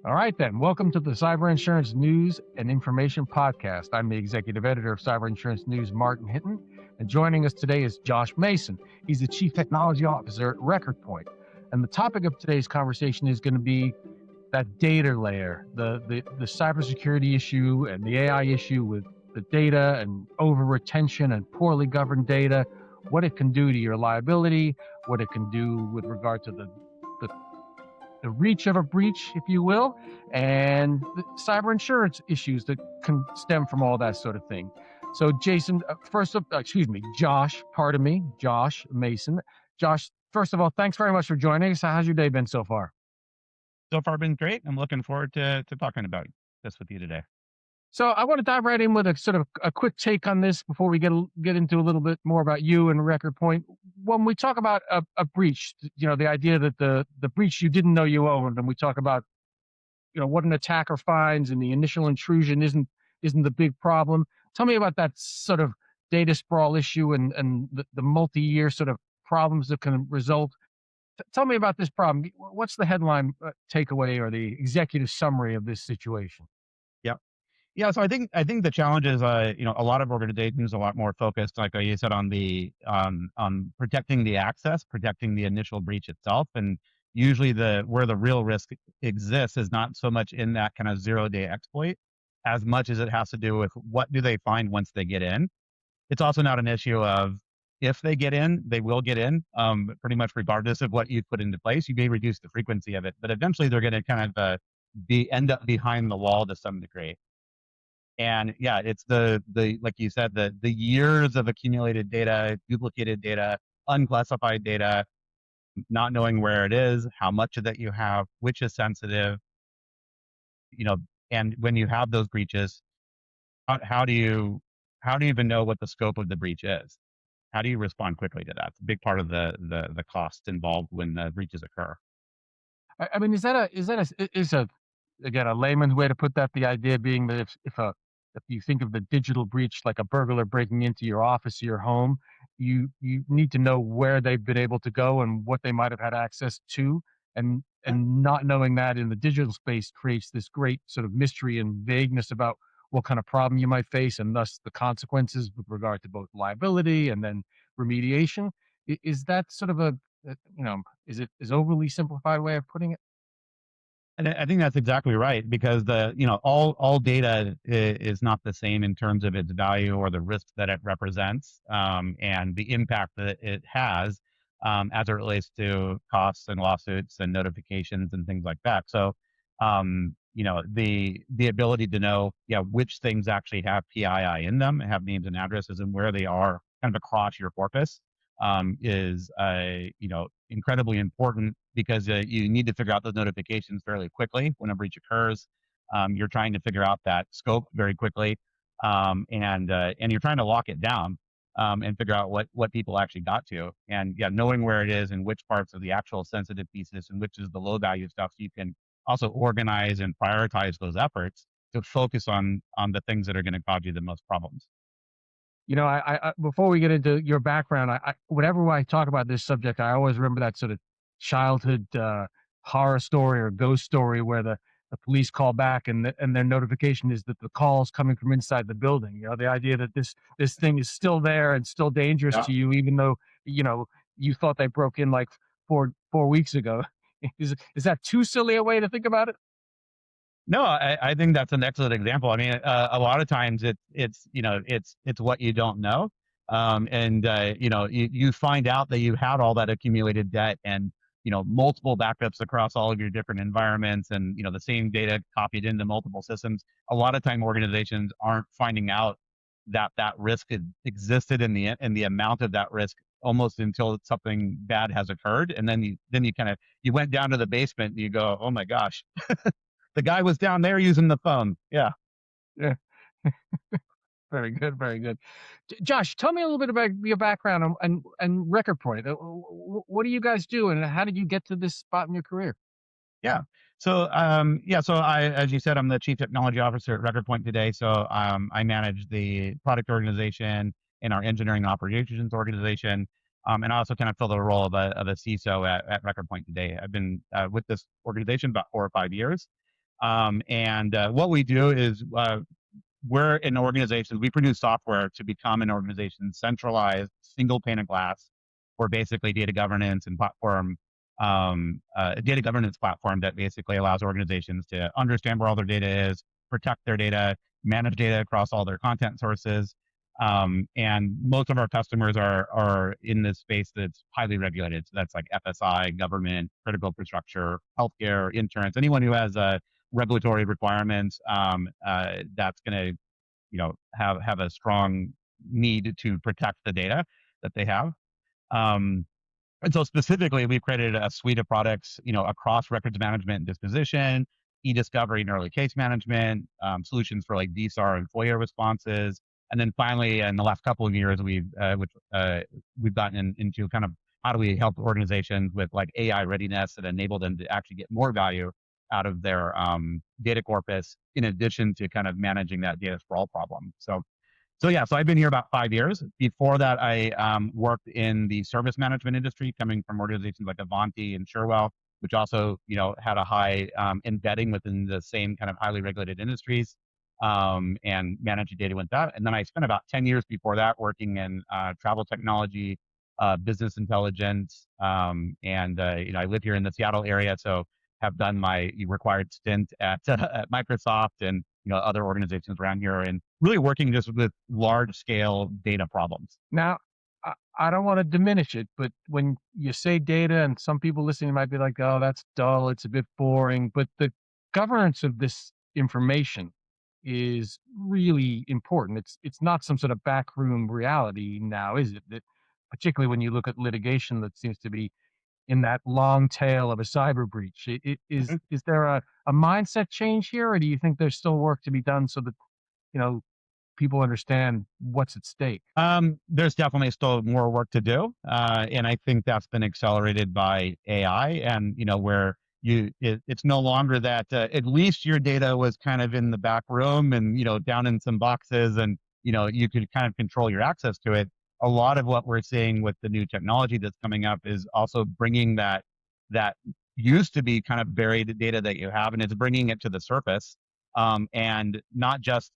All right, then. Welcome to the Cyber Insurance News and Information Podcast. I'm the executive editor of Cyber Insurance News, Martin Hinton, and joining us today is Josh Mason. He's the chief technology officer at RecordPoint. And the topic of today's conversation is going to be that data layer, the cybersecurity issue and the AI issue with the data and over retention and poorly governed data, what it can do to your liability, what it can do with regard to the reach of a breach, if you will, and the cyber insurance issues that can stem from all that sort of thing. So Jason, Josh Mason. Josh, first of all, thanks very much for joining us. How's your day been so far? So far been great. I'm looking forward to talking about this with you today. So I want to dive right in with a sort of a quick take on this before we get into a little bit more about you and RecordPoint. When we talk about a breach, the idea that the breach you didn't know you owned, and we talk about, what an attacker finds and the initial intrusion isn't the big problem. Tell me about that sort of data sprawl issue and the multi-year sort of problems that can result. Tell me about this problem. What's the headline takeaway or the executive summary of this situation? Yeah. So I think the challenge is, a lot of organizations are a lot more focused, like you said, on the on protecting the access, protecting the initial breach itself, and usually where the real risk exists is not so much in that kind of 0-day exploit, as much as it has to do with what do they find once they get in. It's also not an issue of if they get in, they will get in, pretty much regardless of what you put into place. You may reduce the frequency of it, but eventually they're going to kind of end up behind the wall to some degree. And yeah, it's the like you said, the years of accumulated data, duplicated data, unclassified data, not knowing where it is, how much of that you have, which is sensitive, and when you have those breaches, how do you even know what the scope of the breach is? How do you respond quickly to that? It's a big part of the cost involved when the breaches occur. I mean, is a again a layman's way to put that? The idea being that if you think of the digital breach like a burglar breaking into your office or your home, you need to know where they've been able to go and what they might have had access to, and not knowing that in the digital space creates this great sort of mystery and vagueness about what kind of problem you might face, and thus the consequences with regard to both liability and then remediation. Is that sort of is overly simplified way of putting it? And I think that's exactly right, because all data is not the same in terms of its value or the risk that it represents, and the impact that it has, as it relates to costs and lawsuits and notifications and things like that. So, the ability to know, which things actually have PII in them, have names and addresses, and where they are kind of across your corpus, is incredibly important, because you need to figure out those notifications fairly quickly when a breach occurs. You're trying to figure out that scope very quickly, and you're trying to lock it down, and figure out what people actually got to. And knowing where it is and which parts of the actual sensitive pieces and which is the low value stuff, so you can also organize and prioritize those efforts to focus on the things that are going to cause you the most problems. I before we get into your background, whenever I talk about this subject, I always remember that sort of childhood horror story or ghost story where the police call back and their notification is that the call's coming from inside the building. The idea that this thing is still there and still dangerous to you, even though you thought they broke in like four weeks ago. Is that too silly a way to think about it? No, I think that's an excellent example. I mean, a lot of times it's what you don't know, and you find out that you had all that accumulated debt and multiple backups across all of your different environments, and the same data copied into multiple systems. A lot of time, organizations aren't finding out that risk existed in the amount of that risk almost until something bad has occurred, and then you went down to the basement and you go, oh my gosh. The guy was down there using the phone. Yeah. Yeah. Very good, very good. Josh, tell me a little bit about your background and RecordPoint. What do you guys do, and how did you get to this spot in your career? Yeah. So, as you said, I'm the chief technology officer at RecordPoint today. So, I manage the product organization and our engineering operations organization. And I also kind of fill the role of a CISO at RecordPoint today. I've been with this organization about 4 or 5 years. And what we do is we're an organization, we produce software to become an organization's centralized single pane of glass for basically data governance and platform, data governance platform that basically allows organizations to understand where all their data is, protect their data, manage data across all their content sources. And most of our customers are in this space that's highly regulated. So that's like FSI, government, critical infrastructure, healthcare, insurance, anyone who has regulatory requirements, that's going to have a strong need to protect the data that they have. Um, and so specifically, we've created a suite of products, across records management and disposition, e-discovery and early case management, solutions for like DSAR and FOIA responses. And then finally, in the last couple of years, we've gotten into kind of how do we help organizations with like AI readiness and enable them to actually get more value out of their data corpus, in addition to kind of managing that data sprawl problem. So I've been here about 5 years. Before that, I worked in the service management industry, coming from organizations like Avanti and Sherwell, which also had a high embedding within the same kind of highly regulated industries, and managing data with that. And then I spent about 10 years before that working in travel technology, business intelligence, and I live here in the Seattle area, so have done my required stint at at Microsoft and other organizations around here, and really working just with large scale data problems. Now, I don't want to diminish it, but when you say data, and some people listening might be like, "Oh, that's dull. It's a bit boring." But the governance of this information is really important. It's not some sort of backroom reality now, is it? That particularly when you look at litigation that seems to be in that long tail of a cyber breach. Is there a mindset change here, or do you think there's still work to be done so that you know people understand what's at stake? There's definitely still more work to do, and I think that's been accelerated by AI. And where it's no longer that at least your data was kind of in the back room and down in some boxes, and you could kind of control your access to it. A lot of what we're seeing with the new technology that's coming up is also bringing that used to be kind of buried data that you have, and it's bringing it to the surface, and not just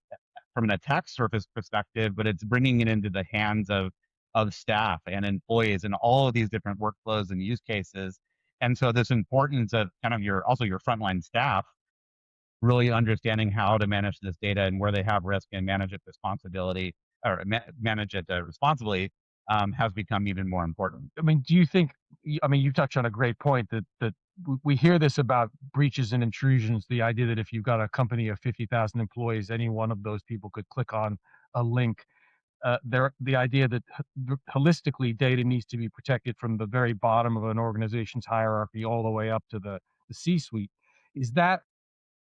from an attack surface perspective, but it's bringing it into the hands of staff and employees and all of these different workflows and use cases. And so this importance of kind of your frontline staff really understanding how to manage this data and where they have risk and manage it responsibility, or manage it responsibly, has become even more important. I mean, do you think? I mean, you touched on a great point that we hear this about breaches and intrusions. The idea that if you've got a company of 50,000 employees, any one of those people could click on a link. The idea that holistically data needs to be protected from the very bottom of an organization's hierarchy all the way up to the C-suite. Is that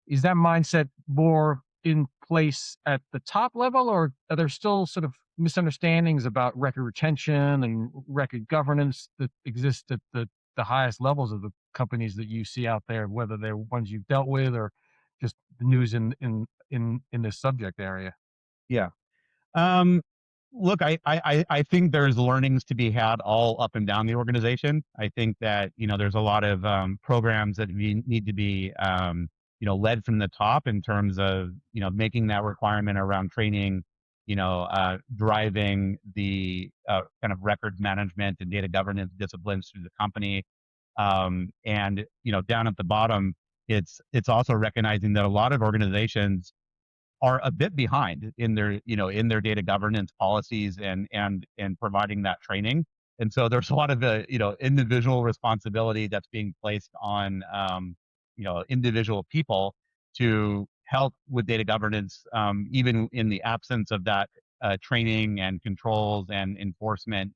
is that mindset more in place at the top level, or are there still sort of misunderstandings about record retention and record governance that exist at the highest levels of the companies that you see out there, whether they're ones you've dealt with or just the news in this subject area? Yeah. Um, Look, I think there's learnings to be had all up and down the organization. I think that there's a lot of programs that need to be led from the top in terms of making that requirement around training, driving the kind of records management and data governance disciplines through the company. And down at the bottom, it's also recognizing that a lot of organizations are a bit behind in their data governance policies and providing that training. And so there's a lot of individual responsibility that's being placed on individual people to help with data governance, even in the absence of that training and controls and enforcement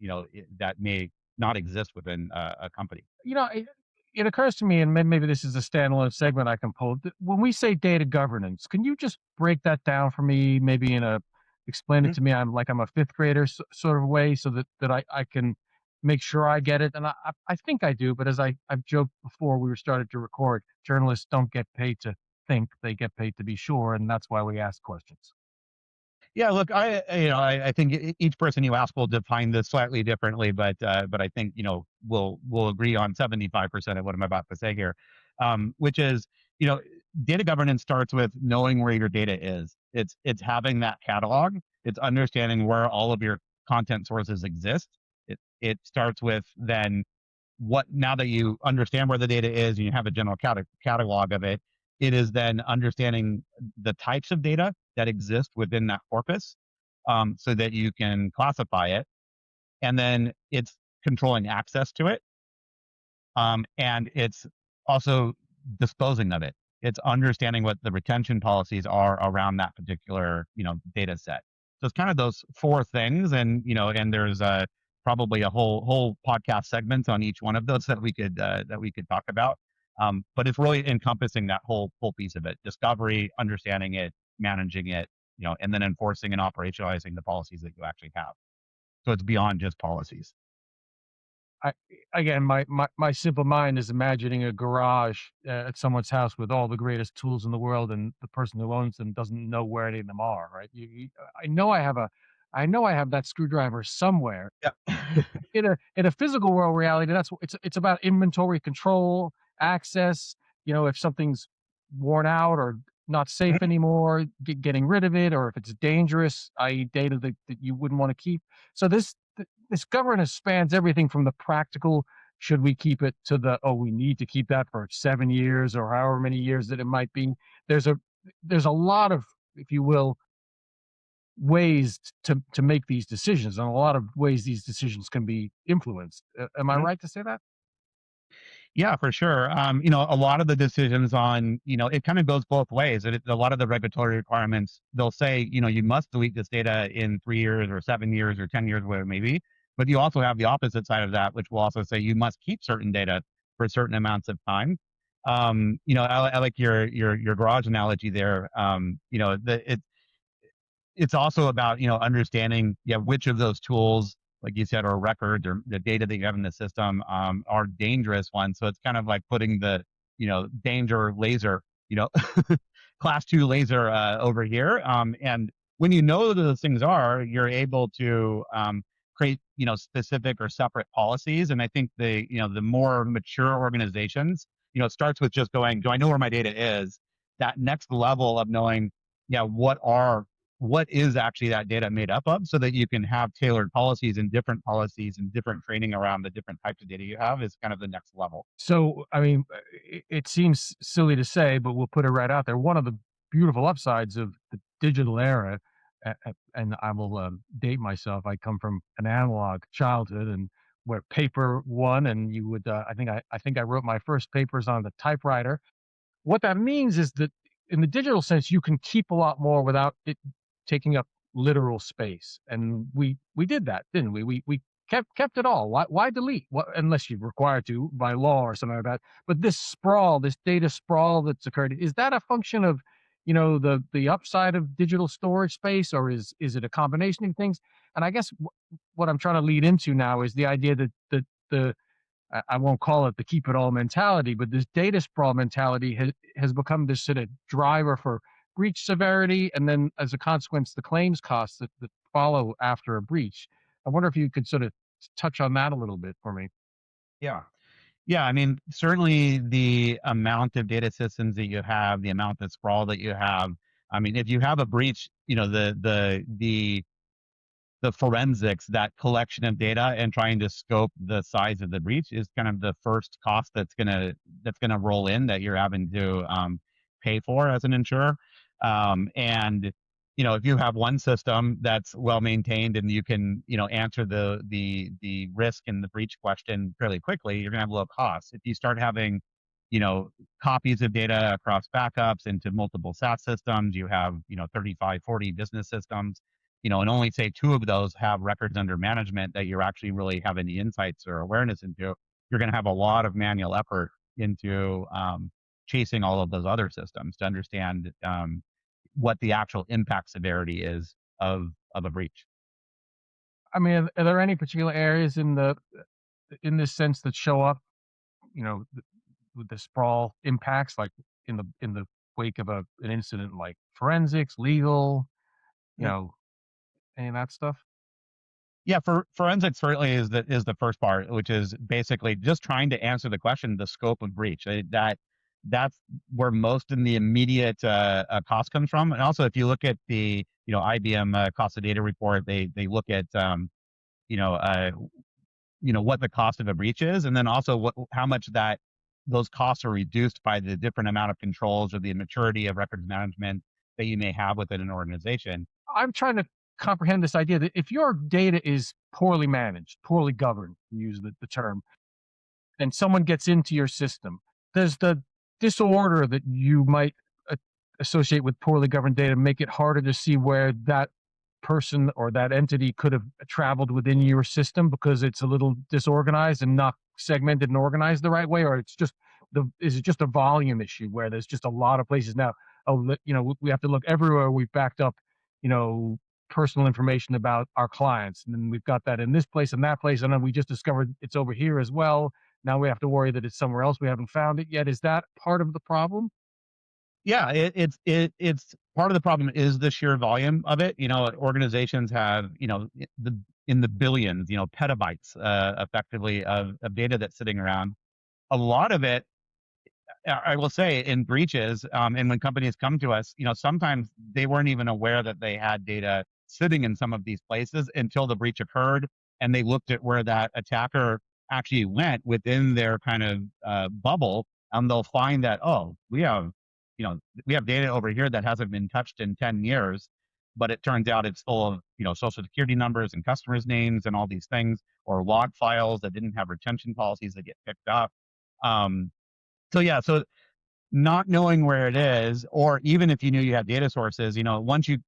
that may not exist within a company. It occurs to me, and maybe this is a standalone segment I can pull. When we say data governance, can you just break that down for me? Maybe explain it Mhm. to me. I'm a fifth grader sort of way, so that I can make sure I get it. And I think I do, but as I've joked before we were started to record, journalists don't get paid to think; they get paid to be sure, and that's why we ask questions. Yeah, look, I think each person you ask will define this slightly differently, but I think we'll agree on 75% of what I'm about to say here, which is data governance starts with knowing where your data is. It's having that catalog. It's understanding where all of your content sources exist. It starts with then what, now that you understand where the data is and you have a general catalog of it, it is then understanding the types of data that exist within that corpus, so that you can classify it. And then it's controlling access to it, and it's also disposing of it. It's understanding what the retention policies are around that particular, data set. So it's kind of those four things, and and there's probably a whole podcast segment on each one of those that we could talk about. But it's really encompassing that whole piece of it: discovery, understanding it, managing it, and then enforcing and operationalizing the policies that you actually have. So it's beyond just policies. I again, my simple mind is imagining a garage at someone's house with all the greatest tools in the world, and the person who owns them doesn't know where any of them are. Right? I know I have that screwdriver somewhere. Yeah. In a physical world reality, it's about inventory control, access. If something's worn out or not safe anymore, getting rid of it, or if it's dangerous, i.e., data that you wouldn't want to keep. So this governance spans everything from the practical, should we keep it, to the, oh, we need to keep that for 7 years or however many years that it might be. There's a there's a lot of, if you will, ways to make these decisions, and a lot of ways these decisions can be influenced. Am I right to say that? Yeah, for sure. A lot of the decisions on, it kind of goes both ways. A lot of the regulatory requirements, they'll say, you must delete this data in 3 years or 7 years or 10 years, whatever it may be. But you also have the opposite side of that, which will also say you must keep certain data for certain amounts of time. I like your garage analogy there. It's also about, understanding, yeah, which of those tools, like you said, or records or the data that you have in the system, are dangerous ones. So it's kind of like putting the, danger laser, class 2 laser, over here. And when you know what those things are, you're able to, create, specific or separate policies. And I think the more mature organizations, it starts with just going, do I know where my data is? That next level of knowing, yeah, what is actually that data made up of, so that you can have tailored policies and different training around the different types of data you have, is kind of the next level. So, I mean, it seems silly to say, but we'll put it right out there. One of the beautiful upsides of the digital era, and I will date myself. I come from an analog childhood, and where paper won, and you would. I think I wrote my first papers on the typewriter. What that means is that in the digital sense, you can keep a lot more without it taking up literal space. And we did that, didn't we? We kept it all. Why delete? What, unless you're required to by law or something like that. But this sprawl, this data sprawl that's occurred, is that a function of, the upside of digital storage space, or is it a combination of things? And I guess what I'm trying to lead into now is the idea that the I won't call it the keep it all mentality, but this data sprawl mentality has become this sort of driver for breach severity, and then as a consequence, the claims costs that follow after a breach. I wonder if you could sort of touch on that a little bit for me. Yeah. Yeah, I mean, certainly the amount of data systems that you have, the amount of sprawl that you have. I mean, if you have a breach, the forensics, that collection of data and trying to scope the size of the breach, is kind of the first cost that's gonna roll in, that you're having to, pay for as an insurer. And if you have one system that's well maintained and you can, answer the risk and the breach question fairly quickly, you're gonna have low costs. If you start having, you know, copies of data across backups into multiple SaaS systems, you have, 35, 40 business systems, and only say two of those have records under management that you're actually really have any insights or awareness into, you're going to have a lot of manual effort into, chasing all of those other systems to understand, what the actual impact severity is of a breach. I mean, are there any particular areas in this sense that show up, with the sprawl impacts, like in the wake of an incident, like forensics, legal, you Yeah. know, any of that stuff? Yeah, for forensics certainly is the first part, which is basically just trying to answer the question, the scope of breach. That that's where most in the immediate cost comes from. And also, if you look at the IBM cost of data report, they look at you know uh, what the cost of a breach is, and then also how much that those costs are reduced by the different amount of controls or the maturity of records management that you may have within an organization. I'm trying to comprehend this idea that if your data is poorly managed, poorly governed, to use the term, and someone gets into your system, does the disorder that you might a- associate with poorly governed data make it harder to see where that person or that entity could have traveled within your system because it's a little disorganized and not segmented and organized the right way? Or it's just is it just a volume issue where there's just a lot of places now? Oh, we have to look everywhere. We've backed up, you know, personal information about our clients, and then we've got that in this place and that place, and then we just discovered it's over here as well. Now we have to worry that it's somewhere else. We haven't found it yet. Is that part of the problem? Yeah, it's part of the problem is the sheer volume of it. Organizations have the in the billions, petabytes, effectively of data that's sitting around. A lot of it, I will say, in breaches, and when companies come to us, sometimes they weren't even aware that they had data sitting in some of these places until the breach occurred, and they looked at where that attacker actually went within their kind of bubble, and they'll find that, oh, we have data over here that hasn't been touched in 10 years, but it turns out it's full of social security numbers and customers' names and all these things, or log files that didn't have retention policies that get picked up. Um, so not knowing where it is, or even if you knew you had data sources, once you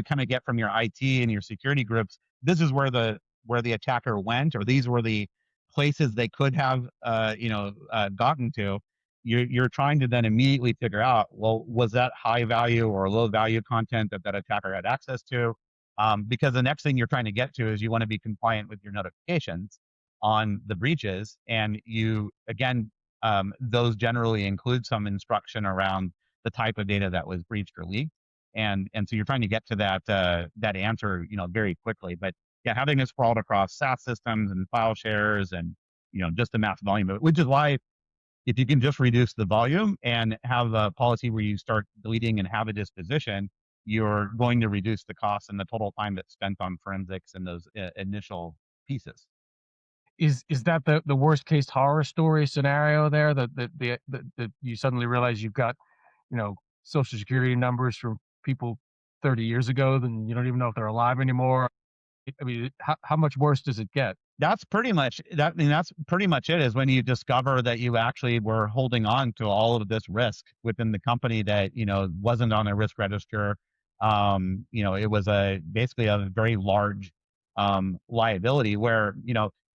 kind of get from your IT and your security groups, this is where the attacker went, or these were the places they could have gotten to. You're trying to then immediately figure out, well, was that high value or low value content that attacker had access to? Because the next thing you're trying to get to is you want to be compliant with your notifications on the breaches, and you again, those generally include some instruction around the type of data that was breached or leaked, and so you're trying to get to that answer, very quickly. But yeah, having it sprawled across SaaS systems and file shares, and just the mass volume of it, which is why if you can just reduce the volume and have a policy where you start deleting and have a disposition, you're going to reduce the cost and the total time that's spent on forensics and those initial pieces. Is that the worst case horror story scenario there, that you suddenly realize you've got, social security numbers from people 30 years ago, then you don't even know if they're alive anymore? I mean, how much worse does it get? That's pretty much that. I mean, that's pretty much it. Is when you discover that you actually were holding on to all of this risk within the company that wasn't on a risk register. It was basically a very large liability where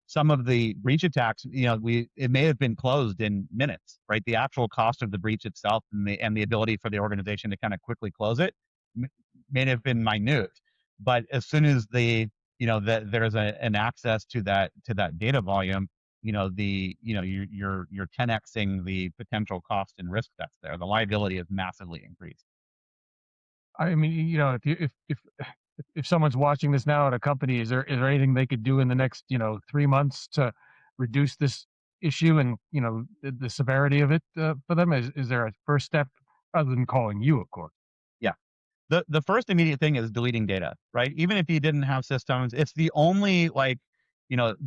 some of the breach attacks, it may have been closed in minutes, right? The actual cost of the breach itself and the ability for the organization to kind of quickly close it m- may have been minute, but as soon as that there's an access to that data volume, you're 10xing the potential cost and risk that's there. The liability is massively increased. I mean, if someone's watching this now at a company, is there anything they could do in the next 3 months to reduce this issue and the severity of it for them? Is there a first step other than calling you, of course? Yeah. The first immediate thing is deleting data, right? Even if you didn't have systems, it's the only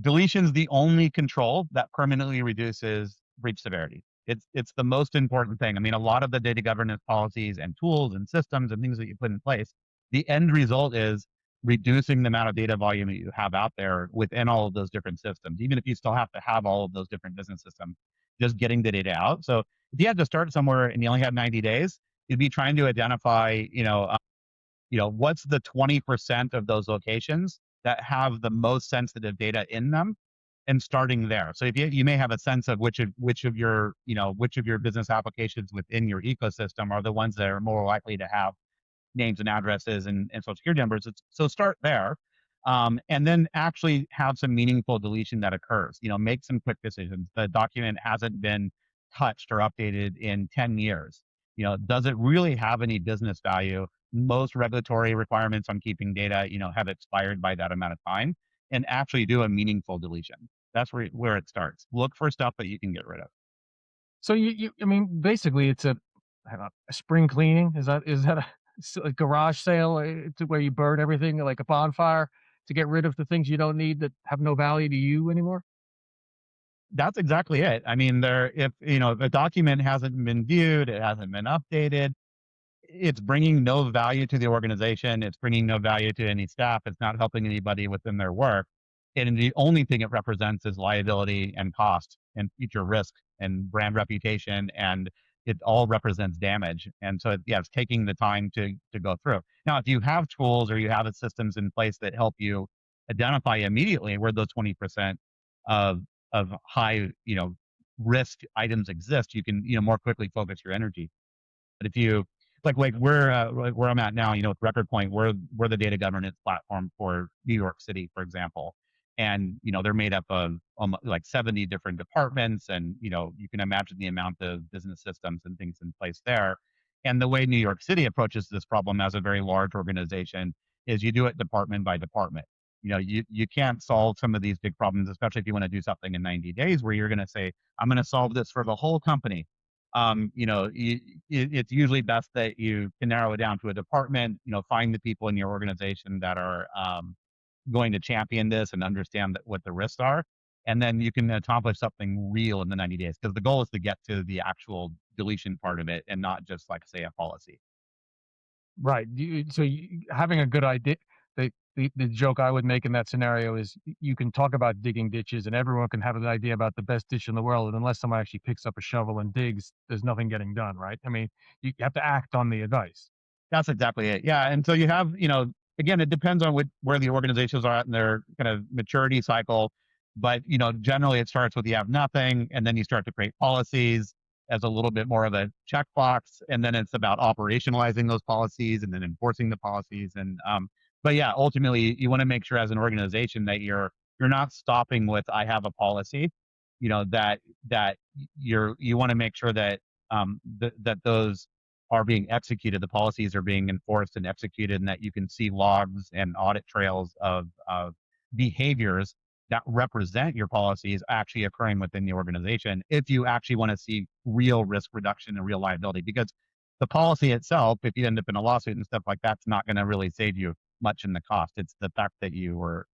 deletion's the only control that permanently reduces breach severity. It's the most important thing. I mean, a lot of the data governance policies and tools and systems and things that you put in place, the end result is reducing the amount of data volume that you have out there within all of those different systems. Even if you still have to have all of those different business systems, just getting the data out. So if you had to start somewhere and you only had 90 days, you'd be trying to identify, what's the 20% of those locations that have the most sensitive data in them, and starting there. So if you may have a sense of which of your business applications within your ecosystem are the ones that are more likely to have names and addresses and social security numbers. So start there. And then actually have some meaningful deletion that occurs. Make some quick decisions. The document hasn't been touched or updated in 10 years. Does it really have any business value? Most regulatory requirements on keeping data, have expired by that amount of time, and actually do a meaningful deletion. That's where it starts. Look for stuff that you can get rid of. So I mean, basically, it's I don't know, a spring cleaning. Is that a garage sale to where you burn everything like a bonfire to get rid of the things you don't need that have no value to you anymore? That's exactly it. I mean, if the document hasn't been viewed, it hasn't been updated, it's bringing no value to the organization. It's bringing no value to any staff. It's not helping anybody within their work. And the only thing it represents is liability and cost and future risk and brand reputation. And it all represents damage. And so, yeah, it's taking the time to go through. Now, if you have tools or you have systems in place that help you identify immediately where those 20% of high, risk items exist, you can, more quickly focus your energy. But if you like where I'm at now, with RecordPoint, we're the data governance platform for New York City, for example. And they're made up of like 70 different departments, and you can imagine the amount of business systems and things in place there. And the way New York City approaches this problem as a very large organization is you do it department by department. You can't solve some of these big problems, especially if you want to do something in 90 days, where you're going to say, I'm going to solve this for the whole company. It's usually best that you can narrow it down to a department, find the people in your organization that are going to champion this and understand what the risks are. And then you can accomplish something real in the 90 days, because the goal is to get to the actual deletion part of it and not just, like, say, a policy. Right. Having a good idea. The joke I would make in that scenario is you can talk about digging ditches and everyone can have an idea about the best ditch in the world. And unless someone actually picks up a shovel and digs, there's nothing getting done. Right. I mean, you have to act on the advice. That's exactly it. Yeah. And so you have, again, it depends on where the organizations are at in their kind of maturity cycle. But, generally it starts with you have nothing, and then you start to create policies as a little bit more of a checkbox. And then it's about operationalizing those policies and then enforcing the policies. But yeah, ultimately you want to make sure as an organization that you're not stopping with, I have a policy, that you want to make sure that, that those are being executed, the policies are being enforced and executed, and that you can see logs and audit trails of behaviors that represent your policies actually occurring within the organization, if you actually want to see real risk reduction and real liability. Because the policy itself, if you end up in a lawsuit and stuff like that's not going to really save you much in the cost. It's the fact that you were,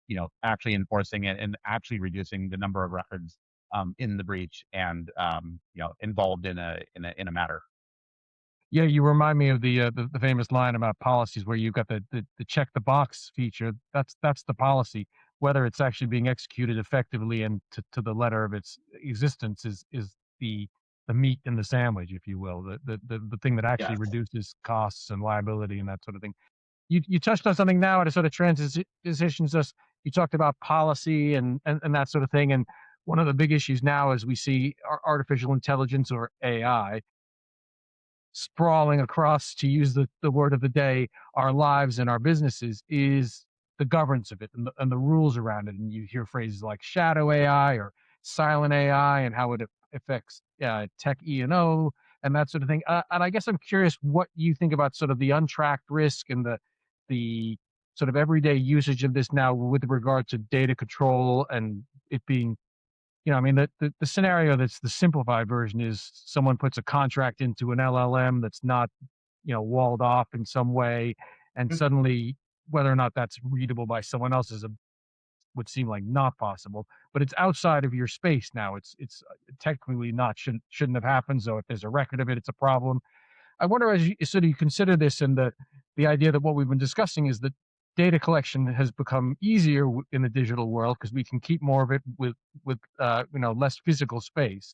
actually enforcing it and actually reducing the number of records in the breach and, involved in a matter. Yeah, you remind me of the famous line about policies where you've got the check the box feature. That's the policy. Whether it's actually being executed effectively and to the letter of its existence is the meat in the sandwich, if you will, the thing that actually Yes. reduces costs and liability and that sort of thing. You touched on something now, and it sort of transitions us. You talked about policy and that sort of thing. And one of the big issues now is we see artificial intelligence, or AI, sprawling across, to use the word of the day, our lives and our businesses, is the governance of it and the rules around it. And you hear phrases like shadow AI or silent AI and how it affects tech E&O and that sort of thing. And I guess I'm curious what you think about sort of the untracked risk and the sort of everyday usage of this now with regard to data control and it being, I mean, the scenario that's the simplified version is someone puts a contract into an LLM that's not, walled off in some way, and suddenly whether or not that's readable by someone else would seem like not possible. But it's outside of your space now. It's technically not shouldn't have happened. So if there's a record of it, it's a problem. I wonder, as you sort of consider this, and the idea that what we've been discussing is that data collection has become easier in the digital world because we can keep more of it with less physical space.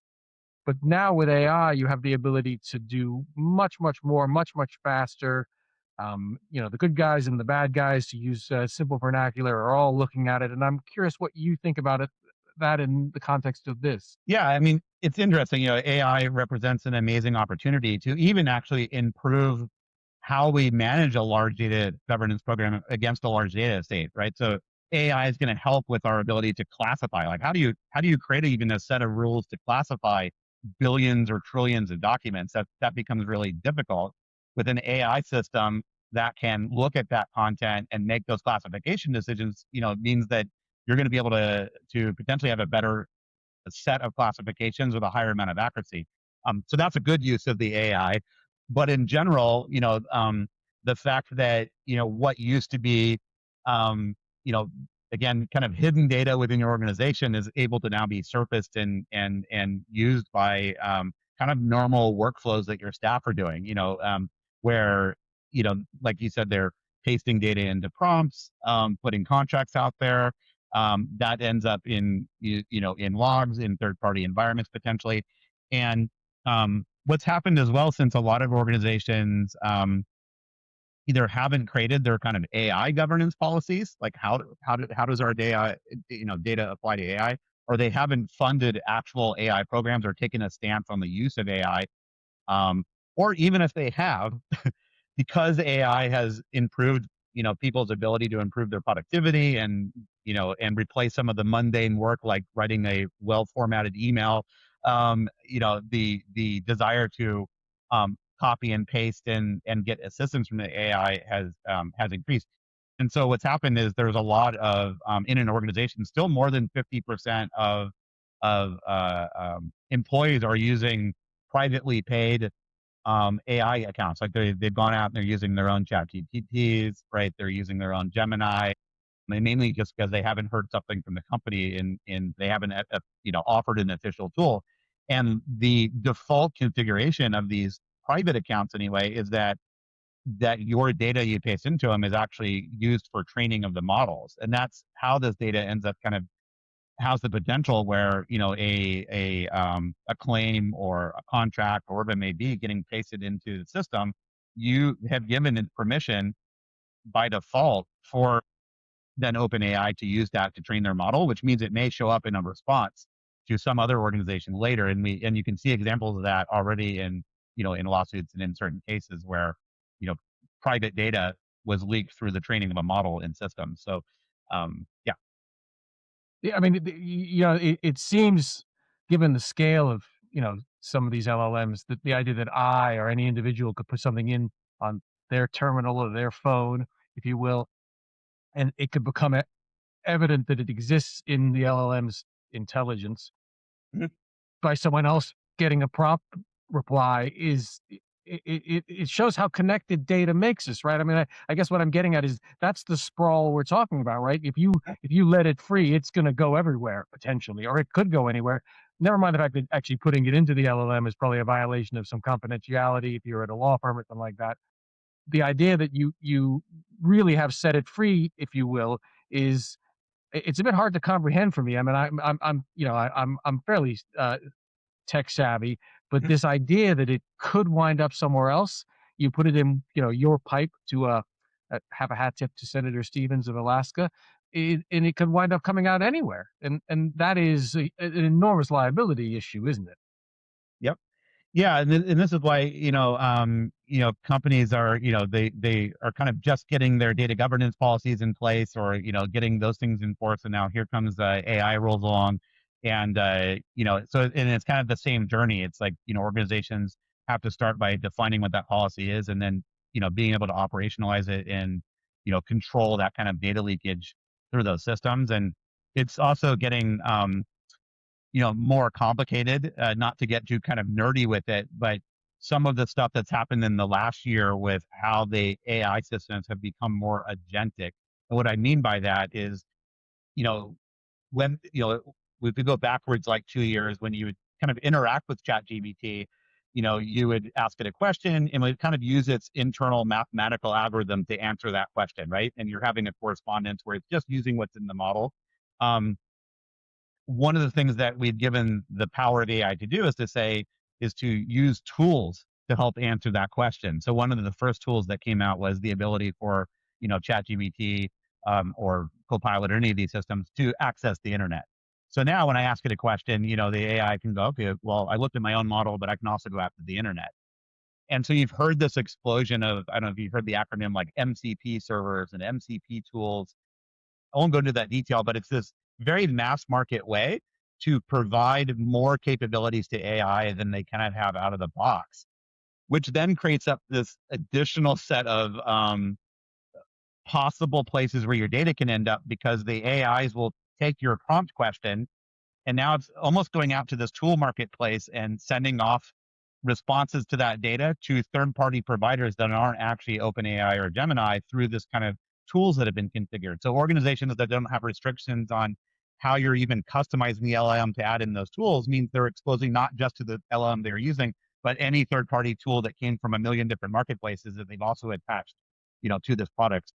But now with AI, you have the ability to do much more, much faster. The good guys and the bad guys, to use simple vernacular, are all looking at it, and I'm curious what you think about it, that in the context of this. Yeah, I mean, it's interesting. AI represents an amazing opportunity to even actually improve how we manage a large data governance program against a large data estate, right? So AI is going to help with our ability to classify. Like, how do you create even a set of rules to classify billions or trillions of documents? That becomes really difficult. With an AI system that can look at that content and make those classification decisions, it means that you're going to be able to potentially have a better set of classifications with a higher amount of accuracy. So that's a good use of the AI. But in general, the fact that, what used to be, um, you know, again, kind of hidden data within your organization is able to now be surfaced and used by kind of normal workflows that your staff are doing, where, like you said, they're pasting data into prompts, putting contracts out there. That ends up in logs in third party environments potentially. And what's happened as well, since a lot of organizations either haven't created their kind of AI governance policies, like how does our data apply to AI, or they haven't funded actual AI programs or taken a stance on the use of AI, or even if they have, because AI has improved, people's ability to improve their productivity and, and replace some of the mundane work like writing a well formatted email. The desire to copy and paste and get assistance from the AI has increased. And so what's happened is there's a lot of in an organization, still more than 50% of employees are using privately paid AI accounts. Like they've gone out and they're using their own chat GPTs, right? They're using their own Gemini. They mainly just because they haven't heard something from the company and they haven't, offered an official tool. And the default configuration of these private accounts anyway is that your data you paste into them is actually used for training of the models. And that's how this data ends up kind of has the potential where, a claim or a contract or whatever it may be getting pasted into the system. You have given it permission by default for then OpenAI to use that to train their model, which means it may show up in a response to some other organization later. And you can see examples of that already in lawsuits and in certain cases where, you know, private data was leaked through the training of a model in systems. So, yeah. Yeah, I mean, it seems, given the scale of, some of these LLMs, that the idea that I or any individual could put something in on their terminal or their phone, if you will, and it could become evident that it exists in the LLM's intelligence Mhm. by someone else getting a prompt reply is it shows how connected data makes us, right? I mean, I guess what I'm getting at is that's the sprawl we're talking about, right? If you let it free, it's going to go everywhere potentially, or it could go anywhere. Never mind the fact that actually putting it into the LLM is probably a violation of some confidentiality if you're at a law firm or something like that. The idea that you really have set it free, if you will, is it's a bit hard to comprehend for me. I mean, I'm fairly tech savvy, but Mhm. this idea that it could wind up somewhere else, you put it in, your pipe to have a hat tip to Senator Stevens of Alaska, and it could wind up coming out anywhere, and that is an enormous liability issue, isn't it? Yep. Yeah, and this is why companies are they are kind of just getting their data governance policies in place or getting those things enforced, and now here comes AI rolls along, and and it's kind of the same journey. It's like organizations have to start by defining what that policy is, and then being able to operationalize it and control that kind of data leakage through those systems, and it's also getting more complicated, not to get too kind of nerdy with it, but some of the stuff that's happened in the last year with how the AI systems have become more agentic. And what I mean by that is, you know, when, we could go backwards like 2 years when you would kind of interact with ChatGPT, you would ask it a question and it would kind of use its internal mathematical algorithm to answer that question, right? And you're having a correspondence where it's just using what's in the model. Um, One of the things that we've given the power of AI to do is to use tools to help answer that question. So one of the first tools that came out was the ability for ChatGPT or Copilot or any of these systems to access the internet. So now when I ask it a question, the AI can go, okay, well, I looked at my own model, but I can also go after the internet. And so you've heard this explosion of, I don't know if you've heard the acronym like MCP servers and MCP tools. I won't go into that detail, but it's this very mass market way to provide more capabilities to AI than they kind of have out of the box, which then creates up this additional set of possible places where your data can end up because the AIs will take your prompt question and now it's almost going out to this tool marketplace and sending off responses to that data to third-party providers that aren't actually OpenAI or Gemini through this kind of tools that have been configured. So organizations that don't have restrictions on how you're even customizing the LLM to add in those tools means they're exposing not just to the LLM they're using, but any third-party tool that came from a million different marketplaces that they've also attached, to this product.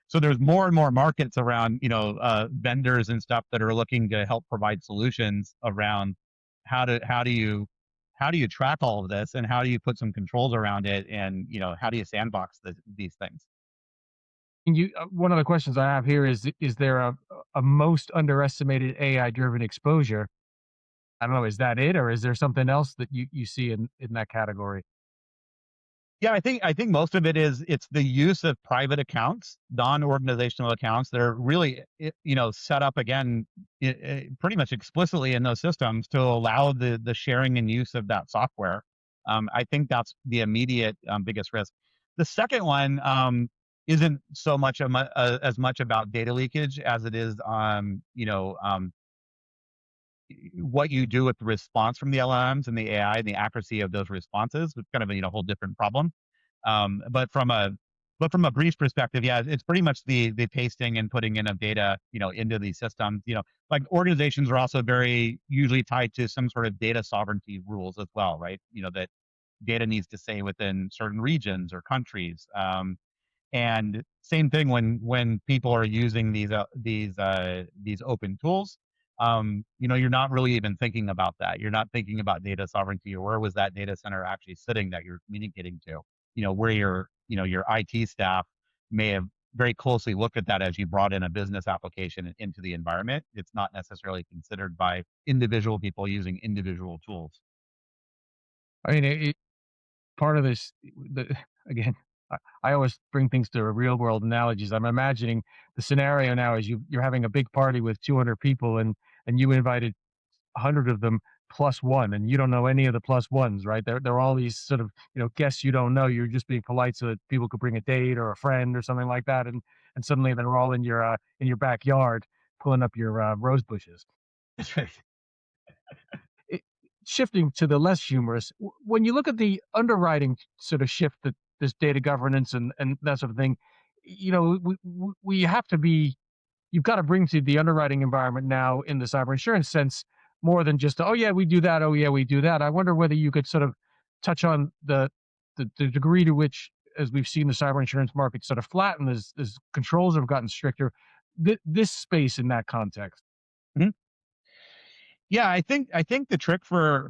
So there's more and more markets around, vendors and stuff that are looking to help provide solutions around how do you track all of this, and how do you put some controls around it, and how do you sandbox these things. And one of the questions I have here is there a most underestimated AI driven exposure? I don't know, is that it, or is there something else that you see in that category? Yeah, I think most of it is it's the use of private accounts, non-organizational accounts that are really set up again pretty much explicitly in those systems to allow the sharing and use of that software. I think that's the immediate biggest risk. The second one isn't so much as much about data leakage as it is what you do with the response from the LLMs and the AI and the accuracy of those responses. It's kind of a whole different problem. But from a breach perspective, yeah, it's pretty much the pasting and putting in of data, into these systems. Like organizations are also very usually tied to some sort of data sovereignty rules as well, right? That data needs to stay within certain regions or countries. And same thing when people are using these open tools. You're not really even thinking about that. You're not thinking about data sovereignty, or where was that data center actually sitting that you're communicating to. Where your IT staff may have very closely looked at that as you brought in a business application into the environment. It's not necessarily considered by individual people using individual tools. I mean, part of this, again, I always bring things to real world analogies. I'm imagining the scenario now is you're having a big party with 200 people, and you invited 100 of them plus one, and you don't know any of the plus ones, right? They're all these sort of guests you don't know. You're just being polite so that people could bring a date or a friend or something like that, and suddenly they're all in your backyard pulling up your rose bushes. That's right. it, Shifting to the less humorous, when you look at the underwriting sort of shift that this data governance and that sort of thing, we have to be, you've got to bring to the underwriting environment now in the cyber insurance sense more than just, oh yeah, we do that, oh yeah, we do that. I wonder whether you could sort of touch on the degree to which, as we've seen the cyber insurance market sort of flatten as controls have gotten stricter, this space in that context. Mhm. Yeah, I think the trick for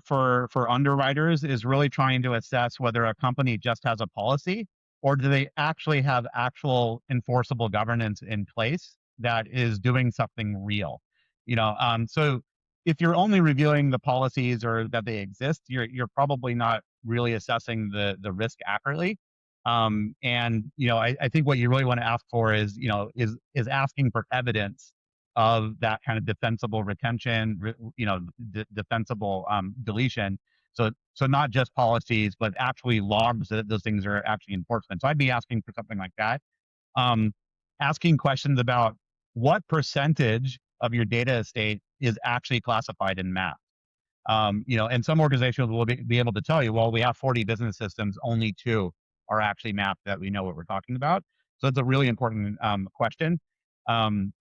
underwriters is really trying to assess whether a company just has a policy, or do they actually have actual enforceable governance in place that is doing something real. So if you're only reviewing the policies or that they exist, you're probably not really assessing the risk accurately. And I think what you really want to ask for is asking for evidence of that kind of defensible retention, defensible deletion. So not just policies, but actually logs that those things are actually enforcement. So I'd be asking for something like that. Um, Asking questions about what percentage of your data estate is actually classified and mapped. And some organizations will be able to tell you, well, we have 40 business systems, only two are actually mapped that we know what we're talking about. So it's a really important question. Um,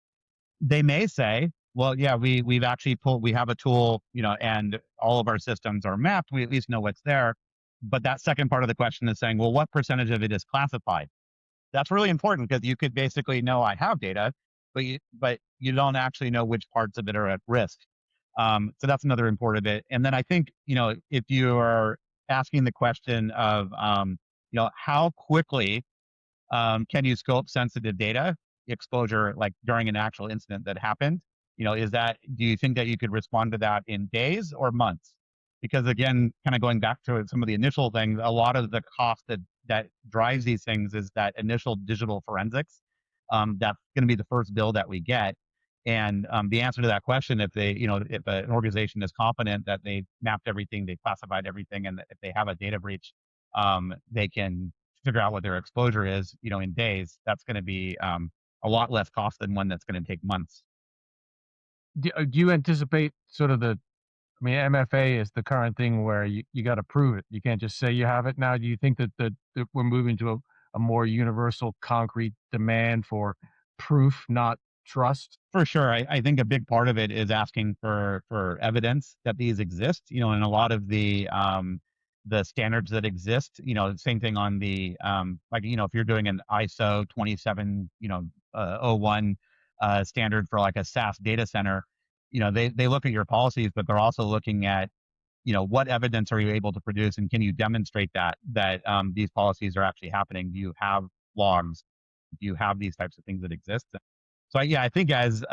they may say, well, yeah, we have a tool, and all of our systems are mapped. We at least know what's there. But that second part of the question is saying, well, what percentage of it is classified? That's really important because you could basically know I have data, but you don't actually know which parts of it are at risk. So that's another important bit. And then I think, if you are asking the question of, how quickly can you scope sensitive data exposure, like during an actual incident that happened? Do you think that you could respond to that in days or months? Because again, kind of going back to some of the initial things, a lot of the cost that drives these things is that initial digital forensics. That's going to be the first bill that we get. And the answer to that question, if an organization is confident that they mapped everything, they classified everything, and if they have a data breach, they can figure out what their exposure is, in days. That's going to be a lot less cost than one that's going to take months. Do you anticipate sort of I mean, MFA is the current thing where you got to prove it. You can't just say you have it. Now, do you think that we're moving to a more universal, concrete demand for proof, not trust? For sure. I think a big part of it is asking for evidence that these exist, and a lot of the standards that exist, same thing on the like, if you're doing an ISO 27, '01 standard for like a SaaS data center, they look at your policies, but they're also looking at, what evidence are you able to produce, and can you demonstrate that these policies are actually happening? Do you have logs? Do you have these types of things that exist? So yeah, I think as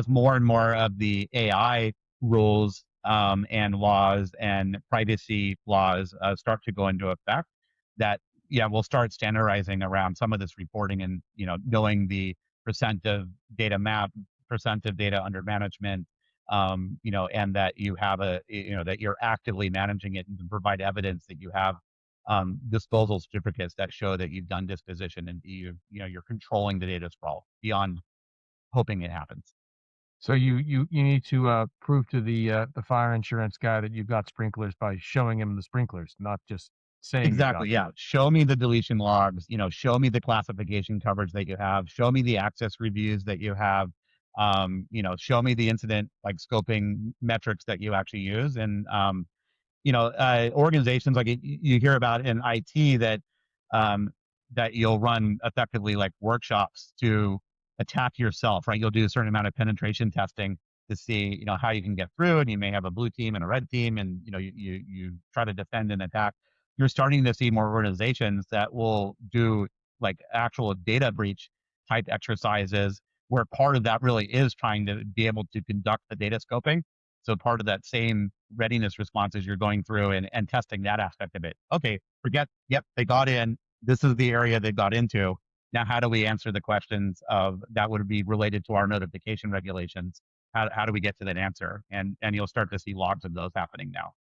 more and more of the AI rules and laws and privacy laws start to go into effect, that yeah, we'll start standardizing around some of this reporting, and knowing the percent of data map, percent of data under management, and that you have that you're actively managing it, and to provide evidence that you have disposal certificates that show that you've done disposition, and you're controlling the data sprawl beyond hoping it happens. So you need to prove to the fire insurance guy that you've got sprinklers by showing him the sprinklers, not just saying you've got Exactly. them. Yeah. Show me the deletion logs, show me the classification coverage that you have, show me the access reviews that you have, show me the incident like scoping metrics that you actually use. And, organizations like you hear about in IT um, that you'll run effectively like workshops to attack yourself, right? You'll do a certain amount of penetration testing to see, how you can get through, and you may have a blue team and a red team, and you try to defend and attack. You're starting to see more organizations that will do like actual data breach type exercises, where part of that really is trying to be able to conduct the data scoping. So part of that same readiness responses you're going through, and testing that aspect of it. Okay, forget, yep, they got in. This is the area they got into. Now, how do we answer the questions of that would be related to our notification regulations? How do we get to that answer? And you'll start to see logs of those happening now.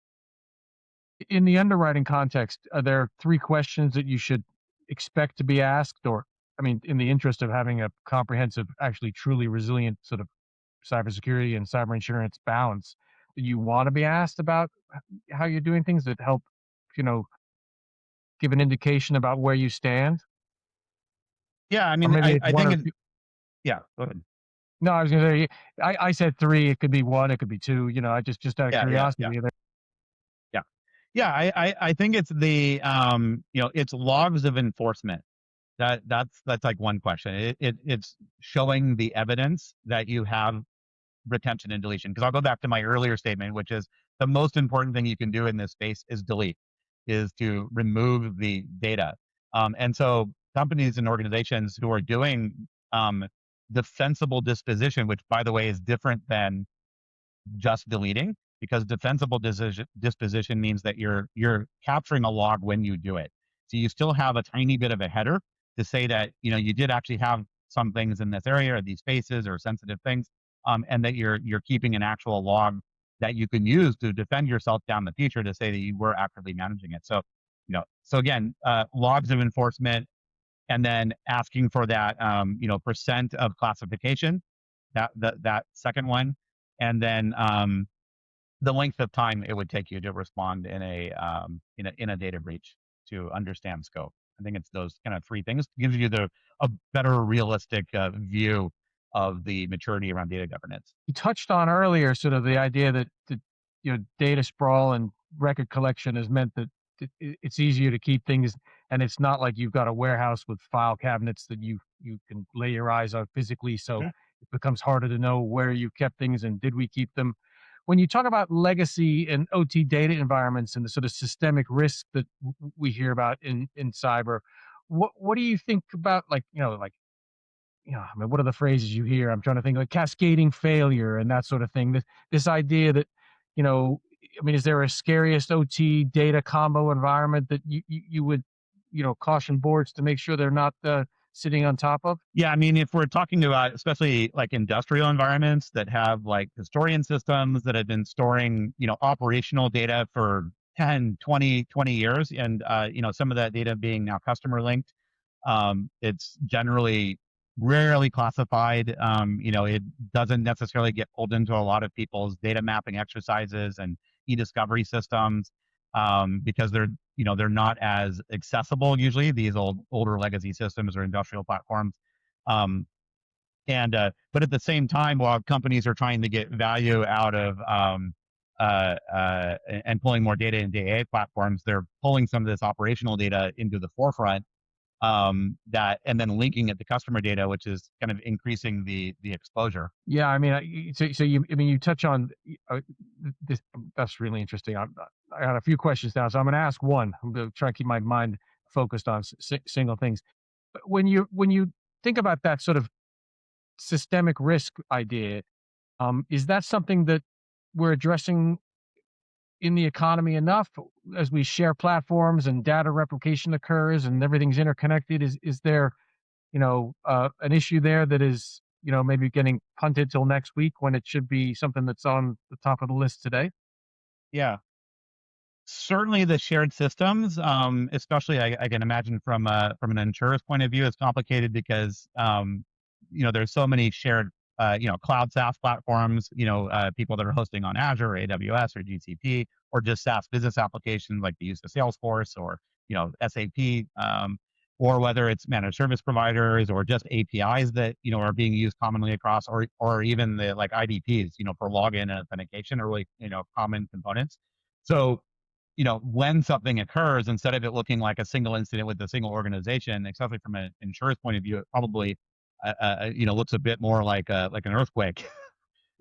In the underwriting context, are there three questions that you should expect to be asked, or I mean, in the interest of having a comprehensive, actually truly resilient sort of cybersecurity and cyber insurance balance, that you want to be asked about how you're doing things that help, you know, give an indication about where you stand? Yeah, I Or mean, maybe it's I one think or it, two. yeah, go ahead. No, I was gonna say, I said three, it could be one, it could be two, I just out of Yeah. curiosity. Yeah. Yeah, I think it's it's logs of enforcement. That's like one question. It's showing the evidence that you have retention and deletion. Because I'll go back to my earlier statement, which is the most important thing you can do in this space is delete, is to remove the data. And so companies and organizations who are doing defensible disposition, which by the way is different than just deleting, because defensible disposition means that you're capturing a log when you do it. So you still have a tiny bit of a header to say that you did actually have some things in this area, or these spaces or sensitive things, and that you're keeping an actual log that you can use to defend yourself down the future, to say that you were actively managing it. So so again, logs of enforcement, and then asking for that percent of classification, that second one, and then the length of time it would take you to respond in a data breach to understand scope. I think it's those kind of three things. Gives you a better realistic view of the maturity around data governance. You touched on earlier sort of the idea that data sprawl and record collection has meant that it's easier to keep things, and it's not like you've got a warehouse with file cabinets that you can lay your eyes on physically, so Mhm. it becomes harder to know where you kept things and did we keep them. When you talk about legacy and OT data environments and the sort of systemic risk that we hear about in cyber, what do you think about, like, I mean, what are the phrases you hear? I'm trying to think, like cascading failure and that sort of thing. This idea that, you know, I mean, is there a scariest OT data combo environment that you would, caution boards to make sure they're not sitting on top of? Yeah, I mean, if we're talking about especially like industrial environments that have like historian systems that have been storing, operational data for 10, 20 years, and some of that data being now customer linked, it's generally rarely classified. It doesn't necessarily get pulled into a lot of people's data mapping exercises and e-discovery systems, because they're not as accessible usually, these older legacy systems or industrial platforms. Um, but at the same time, while companies are trying to get value out of and pulling more data into AI platforms, they're pulling some of this operational data into the forefront, that and then linking it to customer data, which is kind of increasing the exposure. Yeah, I mean, you touch on this. That's really interesting. I got a few questions now, so I'm going to ask one. I'm going to try to keep my mind focused on single things. But when you think about that sort of systemic risk idea, is that something that we're addressing in the economy enough as we share platforms and data replication occurs and everything's interconnected? Is there an issue there that is, maybe getting punted till next week when it should be something that's on the top of the list today? Yeah, certainly the shared systems, especially I can imagine from an insurer's point of view, it's complicated because there's so many shared cloud SaaS platforms, people that are hosting on Azure or AWS or GCP, or just SaaS business applications like the use of Salesforce or SAP, or whether it's managed service providers or just APIs that are being used commonly across, or even the like IDPs, for login and authentication are really common components. So when something occurs, instead of it looking like a single incident with a single organization, especially from an insurer's point of view, it probably, looks a bit more like an earthquake,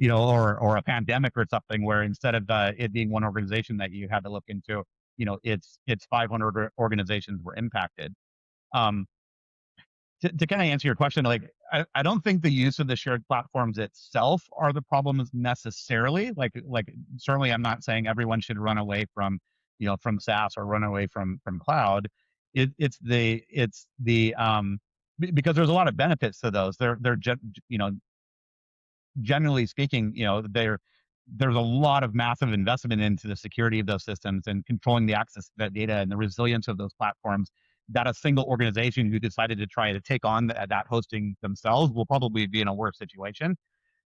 or a pandemic or something, where instead of it being one organization that you had to look into, it's 500 organizations were impacted. Um, to kind of answer your question, like I don't think the use of the shared platforms itself are the problems necessarily. Like certainly, I'm not saying everyone should run away from SaaS or run away from cloud. Because there's a lot of benefits to those. Generally speaking, there's a lot of massive investment into the security of those systems and controlling the access to that data and the resilience of those platforms, that a single organization who decided to try to take on that hosting themselves will probably be in a worse situation.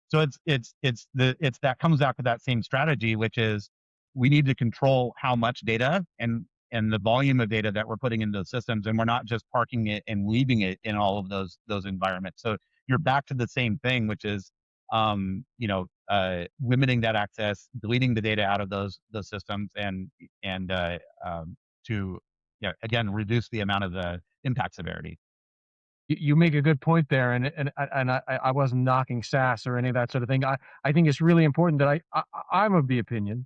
So it's that comes back to that same strategy, which is we need to control how much data and the volume of data that we're putting into the systems, and we're not just parking it and leaving it in all of those environments. So you're back to the same thing, which is limiting that access, deleting the data out of those systems, and to again reduce the amount of the impact severity. You make a good point there, and I wasn't knocking SaaS or any of that sort of thing. I think it's really important that I'm of the opinion,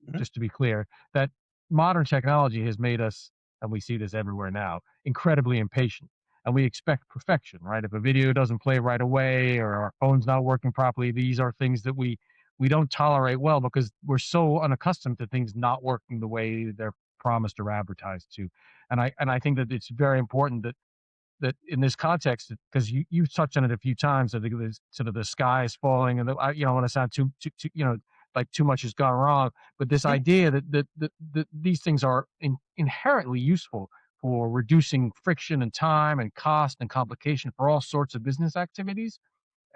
Mhm. just to be clear, that modern technology has made us, and we see this everywhere now, incredibly impatient, and we expect perfection, right? If a video doesn't play right away or our phone's not working properly, these are things that we don't tolerate well because we're so unaccustomed to things not working the way they're promised or advertised to. And I think that it's very important that in this context, because you've touched on it a few times, I think there's sort of the sky is falling, and I don't want to sound too like too much has gone wrong, but this Yeah, idea that these things are inherently useful for reducing friction and time and cost and complication for all sorts of business activities,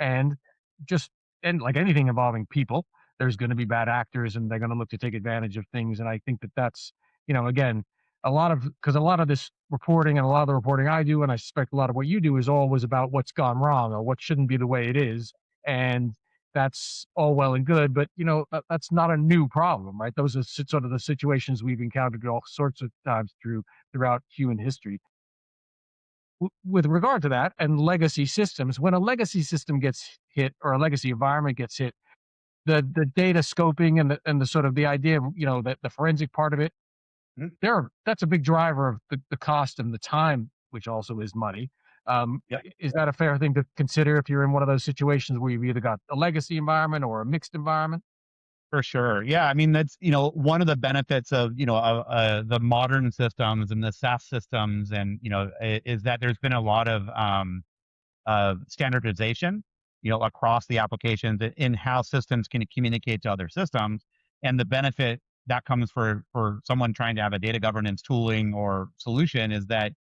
and just and like anything involving people, there's going to be bad actors and they're going to look to take advantage of things. And I think that that's, again, a lot of this reporting and a lot of the reporting I do, and I suspect a lot of what you do, is always about what's gone wrong or what shouldn't be the way it is. And that's all well and good, but that's not a new problem, right? Those are sort of the situations we've encountered all sorts of times throughout human history. With regard to that and legacy systems, when a legacy system gets hit or a legacy environment gets hit, the data scoping and the sort of the idea of that the forensic part of it, mhm, that's a big driver of the cost and the time, which also is money. yeah. Is that a fair thing to consider if you're in one of those situations where you've either got a legacy environment or a mixed environment? For sure. Yeah. I mean, that's, one of the benefits of, the modern systems and the SaaS systems, and, is that there's been a lot of standardization, across the applications in how systems can communicate to other systems. And the benefit that comes for someone trying to have a data governance tooling or solution is that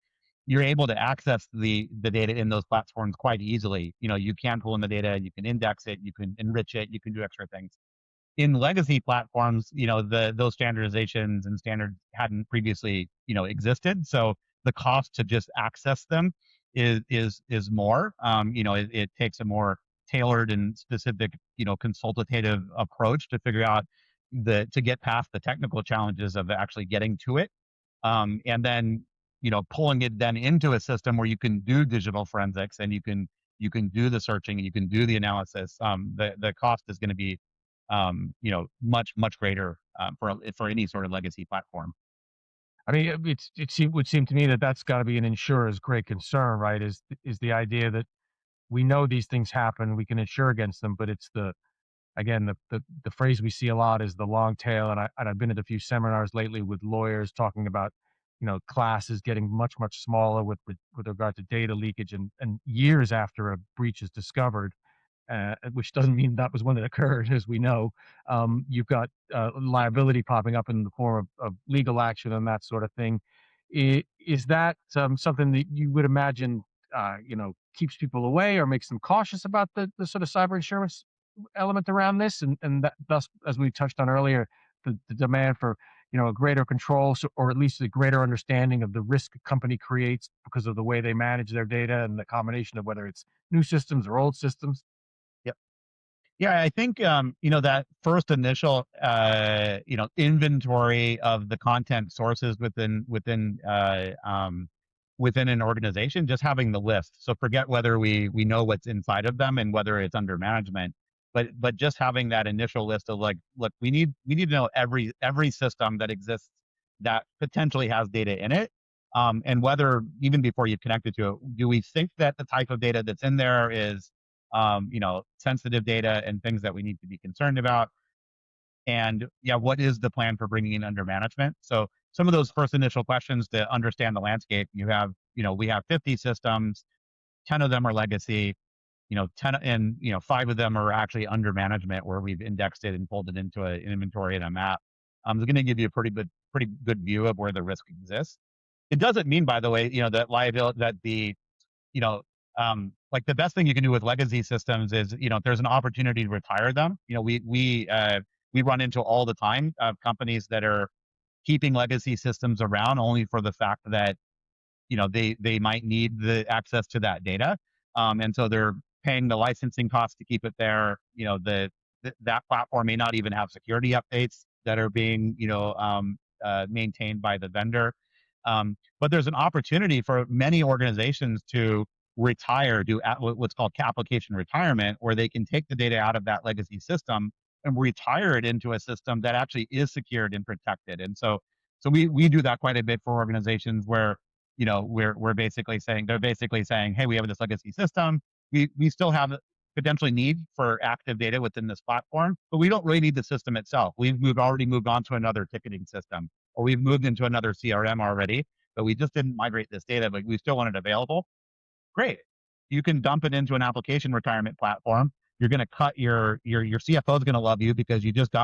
you're able to access the data in those platforms quite easily. You can pull in the data, you can index it, you can enrich it, you can do extra things. In legacy platforms, those standardizations and standards hadn't previously, existed. So the cost to just access them is more. It takes a more tailored and specific, consultative approach to figure out to get past the technical challenges of actually getting to it. And then, pulling it then into a system where you can do digital forensics and you can do the searching and you can do the analysis. The cost is going to be much greater for any sort of legacy platform. I mean, would seem to me that that's got to be an insurer's great concern, right? Is the idea that we know these things happen, we can insure against them, but it's again, the phrase we see a lot is the long tail. And I've been at a few seminars lately with lawyers talking about, classes getting much smaller with regard to data leakage and years after a breach is discovered, which doesn't mean that was when it occurred, as we know. You've got liability popping up in the form of legal action and that sort of thing. Is that something that you would imagine, keeps people away or makes them cautious about the sort of cyber insurance element around this? And that, thus, as we touched on earlier, the demand for a greater control, or at least a greater understanding of the risk a company creates because of the way they manage their data and the combination of whether it's new systems or old systems. Yep. Yeah, I think that first initial inventory of the content sources within an organization, just having the list. So forget whether we know what's inside of them and whether it's under management, but just having that initial list of like, look, we need to know every system that exists that potentially has data in it. And whether, even before you connect it to it, do we think that the type of data that's in there is sensitive data and things that we need to be concerned about? And yeah, what is the plan for bringing in under management? So some of those first initial questions to understand the landscape. We have 50 systems, 10 of them are legacy, 10 and 5 of them are actually under management where we've indexed it and pulled it into an inventory and a map. It's going to give you a pretty good view of where the risk exists. It doesn't mean, by the way, that liability, that you know, like the best thing you can do with legacy systems is, if there's an opportunity to retire them. We run into all the time companies that are keeping legacy systems around only for the fact that they might need the access to that data, and so they're paying the licensing costs to keep it there. That platform may not even have security updates that are being maintained by the vendor. But there's an opportunity for many organizations to retire, do what's called application retirement, where they can take the data out of that legacy system and retire it into a system that actually is secured and protected. And so we do that quite a bit for organizations where we're basically saying, they're basically saying, hey, we have this legacy system. We still have potentially need for active data within this platform, but we don't really need the system itself. We've already moved on to another ticketing system, or we've moved into another CRM already, but we just didn't migrate this data, but we still want it available. Great. You can dump it into an application retirement platform. You're going to cut your CFO is going to love you because you just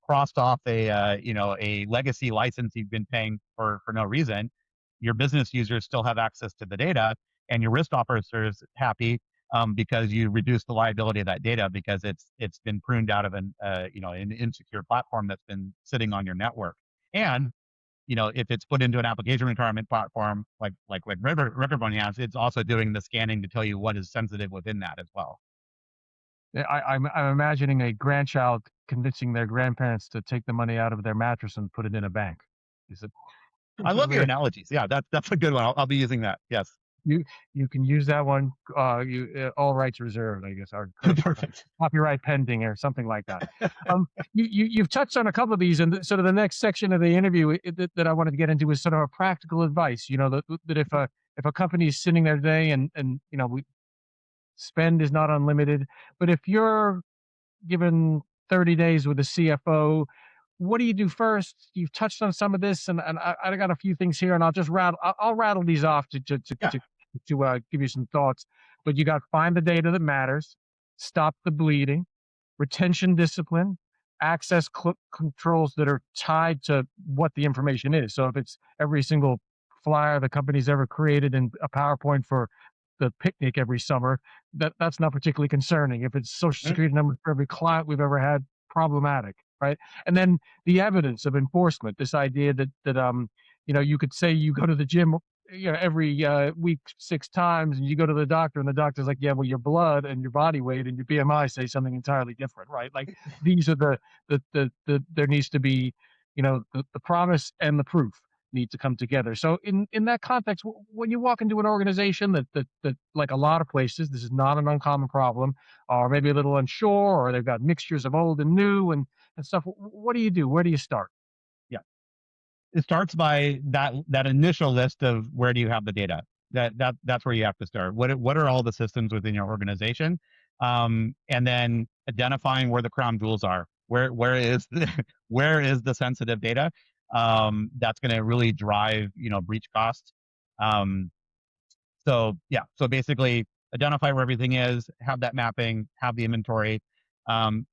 crossed off a legacy license you've been paying for no reason. Your business users still have access to the data, and your risk officer is happy because you reduce the liability of that data because it's been pruned out of an insecure platform that's been sitting on your network. And if it's put into an application retirement platform like RecordPoint has, it's also doing the scanning to tell you what is sensitive within that as well. I'm imagining a grandchild convincing their grandparents to take the money out of their mattress and put it in a bank. Is it? I love your analogies. Yeah, that's a good one. I'll be using that. Yes. You can use that one. All rights reserved, I guess, or Perfect. copyright pending, or something like that. You've touched on a couple of these, and sort of the next section of the interview that I wanted to get into is sort of a practical advice. That if a company is sitting there today, and spend is not unlimited, but if you're given 30 days with a CFO, what do you do first? You've touched on some of this, and I got a few things here, and I'll rattle these off to give you some thoughts. But you got to find the data that matters, stop the bleeding, retention discipline, access controls that are tied to what the information is. So if it's every single flyer the company's ever created in a PowerPoint for the picnic every summer, that's not particularly concerning. If it's social Mhm. security number for every client we've ever had, problematic, right? And then the evidence of enforcement, this idea that you could say you go to the gym, every week 6 times, and you go to the doctor, and the doctor's like, yeah, well, your blood and your body weight and your BMI say something entirely different, right? Like, these are there needs to be, the promise and the proof need to come together. So in that context, when you walk into an organization that like a lot of places, this is not an uncommon problem, or maybe a little unsure, or they've got mixtures of old and new and stuff. What do you do? Where do you start? Yeah. It starts by that initial list of where do you have the data. That's where you have to start. What are all the systems within your organization, and then identifying where the crown jewels are. Where is where is the sensitive data? That's going to really drive breach costs. Um, so yeah, so basically identify where everything is, have that mapping, have the inventory,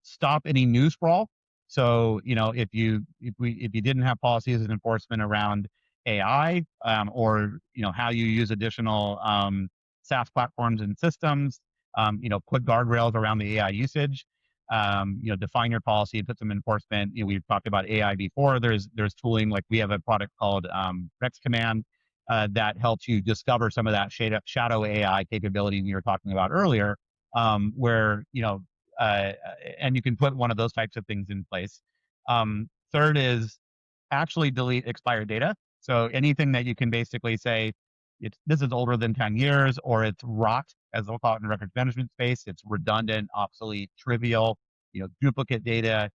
stop any new sprawl. So if you didn't have policies and enforcement around AI, or how you use additional SaaS platforms and systems, put guardrails around the AI usage. Define your policy, put some enforcement. We've talked about AI before. There's tooling, like we have a product called Rex Command, that helps you discover some of that shadow AI capability we were talking about earlier, where uh, and you can put one of those types of things in place. Third is actually delete expired data. So anything that you can basically say, this is older than 10 years, or it's rot, as they'll call it in the records management space. It's redundant, obsolete, trivial, duplicate data.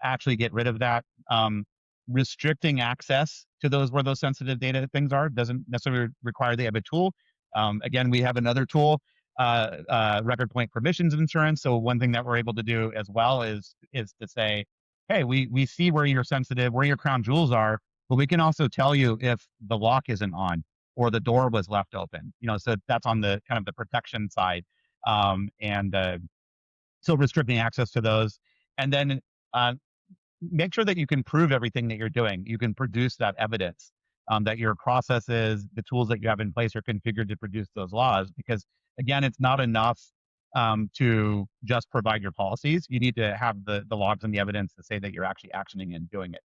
Actually get rid of that. Restricting access to those where those sensitive data things are doesn't necessarily require they have a tool. Again, we have another tool, RecordPoint permissions insurance. So one thing that we're able to do as well is to say, hey, we see where you're sensitive, where your crown jewels are, but we can also tell you if the lock isn't on or the door was left open. So that's on the kind of the protection side, and so restricting access to those, and then uh, make sure that you can prove everything that you're doing. You can produce that evidence, that your processes, the tools that you have in place are configured to produce those laws. Because again, it's not enough to just provide your policies. You need to have the logs and the evidence to say that you're actually actioning and doing it.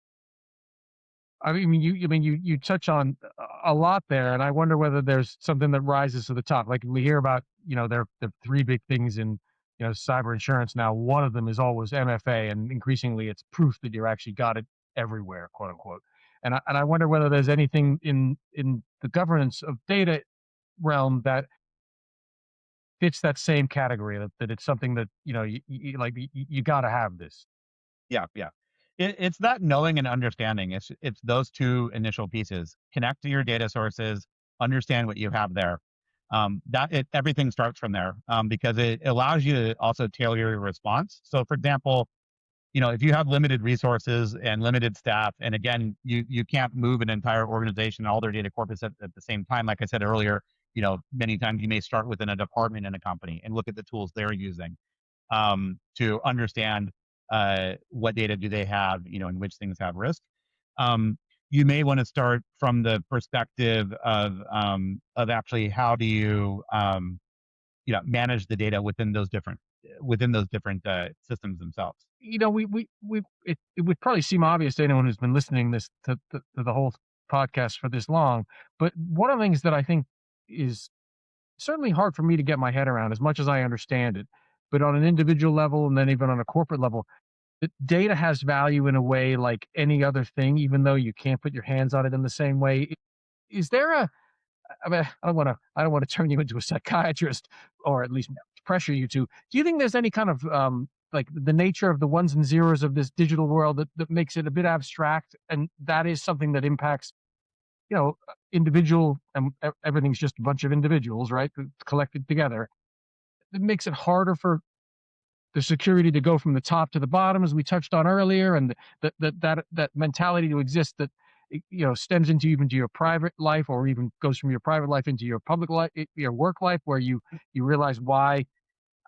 You touch on a lot there, and I wonder whether there's something that rises to the top. Like, we hear about, there are three big things in, cyber insurance now. One of them is always MFA, and increasingly it's proof that you actually got it everywhere, quote unquote. And I wonder whether there's anything in the governance of data realm that fits that same category, that it's something that, you got to have this. Yeah, yeah. It's that knowing and understanding. It's those two initial pieces. Connect to your data sources, understand what you have there. Everything starts from there, because it allows you to also tailor your response. So, for example, if you have limited resources and limited staff, and again, you can't move an entire organization, all their data corpus at the same time. Like I said earlier, many times you may start within a department in a company and look at the tools they're using, to understand what data do they have, and which things have risk. Um, you may want to start from the perspective of actually how do you manage the data within those different systems themselves. It would probably seem obvious to anyone who's been listening to the whole podcast for this long, but one of the things that I think is certainly hard for me to get my head around, as much as I understand it, but on an individual level and then even on a corporate level, that data has value in a way like any other thing, even though you can't put your hands on it in the same way. Is there a I mean, I don't want to turn you into a psychiatrist, or at least pressure you to. Do you think there's any kind of like the nature of the ones and zeros of this digital world that makes it a bit abstract, and that is something that impacts, individual, and everything's just a bunch of individuals, right, collected together. It makes it harder for the security to go from the top to the bottom, as we touched on earlier, and that mentality to exist that stems into even to your private life, or even goes from your private life into your public life, your work life, where you realize why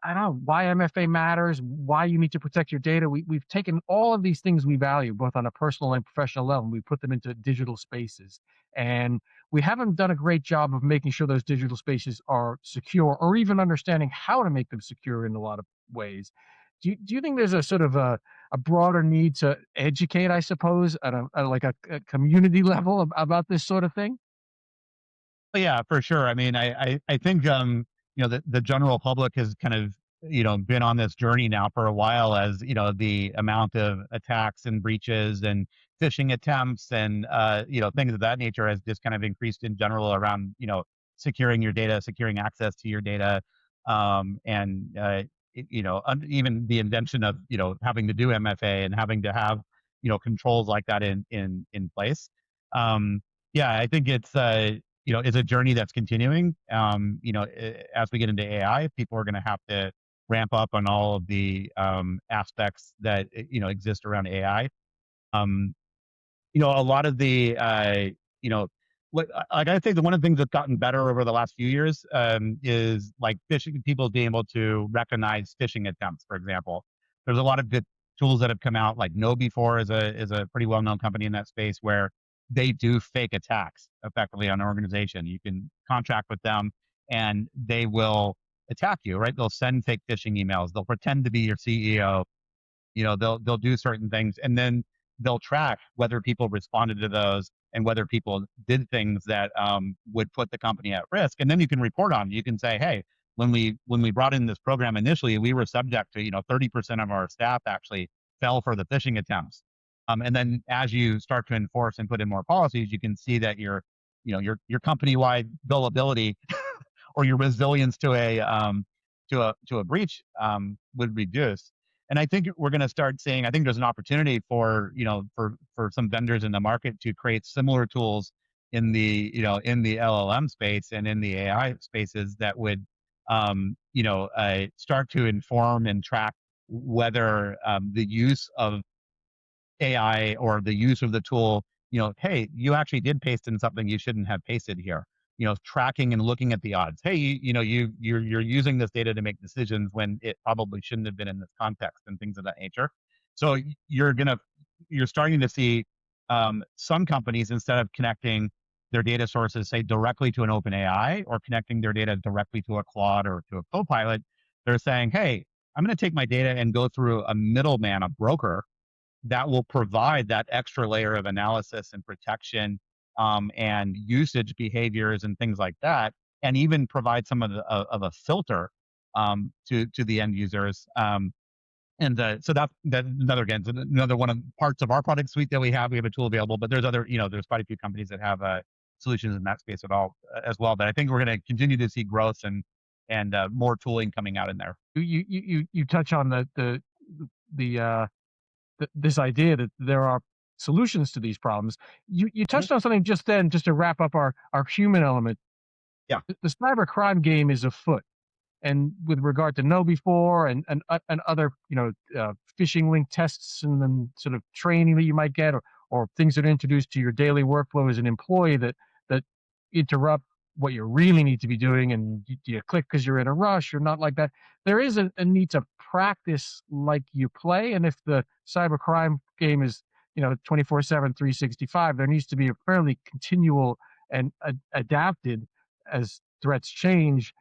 I don't know why MFA matters, why you need to protect your data. We've taken all of these things we value, both on a personal and professional level, and we put them into digital spaces. And we haven't done a great job of making sure those digital spaces are secure, or even understanding how to make them secure in a lot of ways. Do you think there's a sort of a broader need to educate, I suppose, at like a community level about this sort of thing? Yeah, for sure. I mean, I think, the general public has kind of, been on this journey now for a while, as, the amount of attacks and breaches and phishing attempts and, things of that nature has just kind of increased in general around, securing your data, securing access to your data. And, even the invention of, having to do MFA and having to have, controls like that in place. Um, yeah, I think it's a journey that's continuing. As we get into AI, people are going to have to ramp up on all of the aspects that exist around AI. Um, a lot of the you know like I think that one of the things that's gotten better over the last few years is like phishing, people being able to recognize phishing attempts, for example. There's a lot of good tools that have come out, like KnowBe4 is a pretty well known company in that space, where they do fake attacks effectively on an organization. You can contract with them and they will attack you, right? They'll send fake phishing emails, they'll pretend to be your CEO, they'll do certain things, and then they'll track whether people responded to those and whether people did things that would put the company at risk. And then you can report on it. You can say, hey, when we brought in this program initially, we were subject to 30% of our staff actually fell for the phishing attempts. And then as you start to enforce and put in more policies, you can see that your company wide billability or your resilience to a breach would reduce. And I think we're going to start seeing. I think there's an opportunity for for some vendors in the market to create similar tools in the LLM space and in the AI spaces that would start to inform and track whether the use of AI or the use of the tool, hey, you actually did paste in something you shouldn't have pasted here. Tracking and looking at the odds. Hey, you're using this data to make decisions when it probably shouldn't have been in this context and things of that nature. So you're starting to see some companies, instead of connecting their data sources, say directly to an open AI or connecting their data directly to a Claude or to a Copilot, they're saying, hey, I'm going to take my data and go through a middleman, a broker, that will provide that extra layer of analysis and protection, and usage behaviors and things like that, and even provide some of a filter to the end users. And so that another, again, another one of parts of our product suite that we have. We have a tool available, but there's other, there's quite a few companies that have solutions in that space at all as well. But I think we're going to continue to see growth and more tooling coming out in there. You touch on the this idea that there are solutions to these problems. You Mhm. touched on something just then, just to wrap up our human element. Yeah. The cyber crime game is afoot, and with regard to know before and other phishing link tests and then sort of training that you might get, or things that are introduced to your daily workflow as an employee that interrupt what you really need to be doing, and you click because you're in a rush or not like that. There is a need to practice like you play, and if the cyber crime game is 24/7 365, there needs to be a fairly continual and adapted as threats change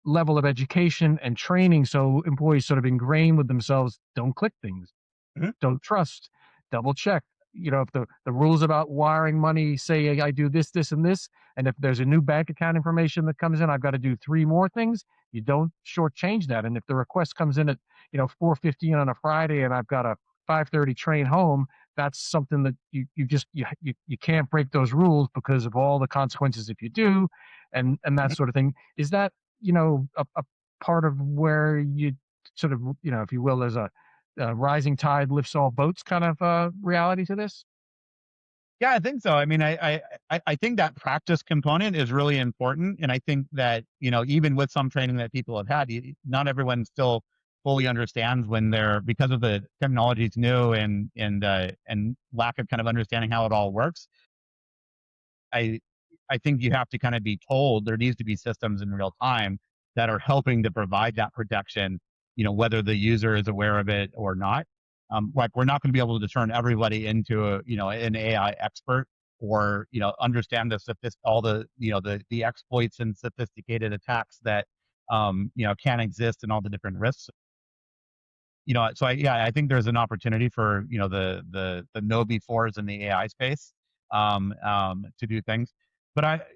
level of education and training, so employees sort of ingrain with themselves, don't click things, Mhm. don't trust, double check. If the rules about wiring money say I do this, this, and this, and if there's a new bank account information that comes in, I've got to do three more things. You don't shortchange that. And if the request comes in at 4:15 on a Friday, and I've got a 5:30 train home, that's something that you can't break those rules because of all the consequences if you do, and that Mhm. sort of thing. Is that a part of where you sort of, if you will, there's a rising tide lifts all boats kind of reality to this? Yeah, I think so. I mean, I think that practice component is really important, and I think that even with some training that people have had, not everyone still fully understands when they're, because of the technology's new and lack of kind of understanding how it all works. I I think you have to kind of be told there needs to be systems in real time that are helping to provide that protection, whether the user is aware of it or not. Like we're not going to be able to turn everybody into an AI expert, or understand all the exploits and sophisticated attacks that can exist, and all the different risks. So I think there's an opportunity for the no befores in the AI space, to do things. But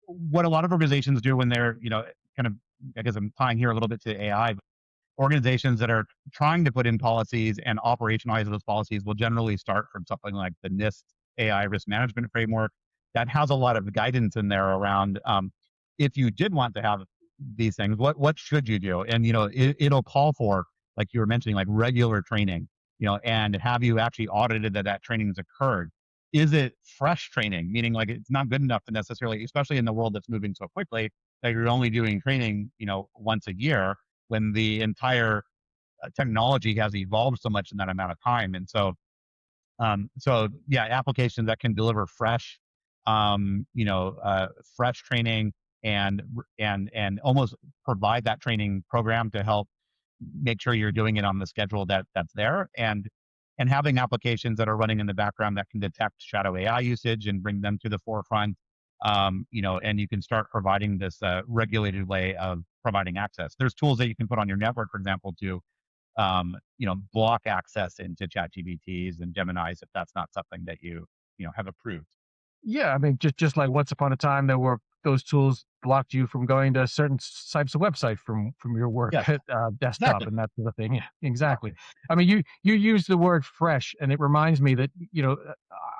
what a lot of organizations do when they're kind of, I guess I'm tying here a little bit to AI, organizations that are trying to put in policies and operationalize those policies will generally start from something like the NIST AI risk management framework that has a lot of guidance in there around, if you did want to have these things, what should you do? And it'll call for, like you were mentioning, like regular training, and have you actually audited that training has occurred? Is it fresh training, meaning like it's not good enough to necessarily, especially in the world that's moving so quickly, that you're only doing training once a year, when the entire technology has evolved so much in that amount of time. And so yeah, applications that can deliver fresh training, and almost provide that training program to help make sure you're doing it on the schedule that's there, and having applications that are running in the background that can detect shadow AI usage and bring them to the forefront. And you can start providing this regulated way of providing access. There's tools that you can put on your network, for example, to block access into ChatGPTs and Geminis if that's not something that you have approved. Yeah, I mean, just like once upon a time, there were those tools blocked you from going to certain types of website from your work Yes, at desktop exactly. and that sort of thing. Yeah, exactly. I mean, you use the word fresh, and it reminds me that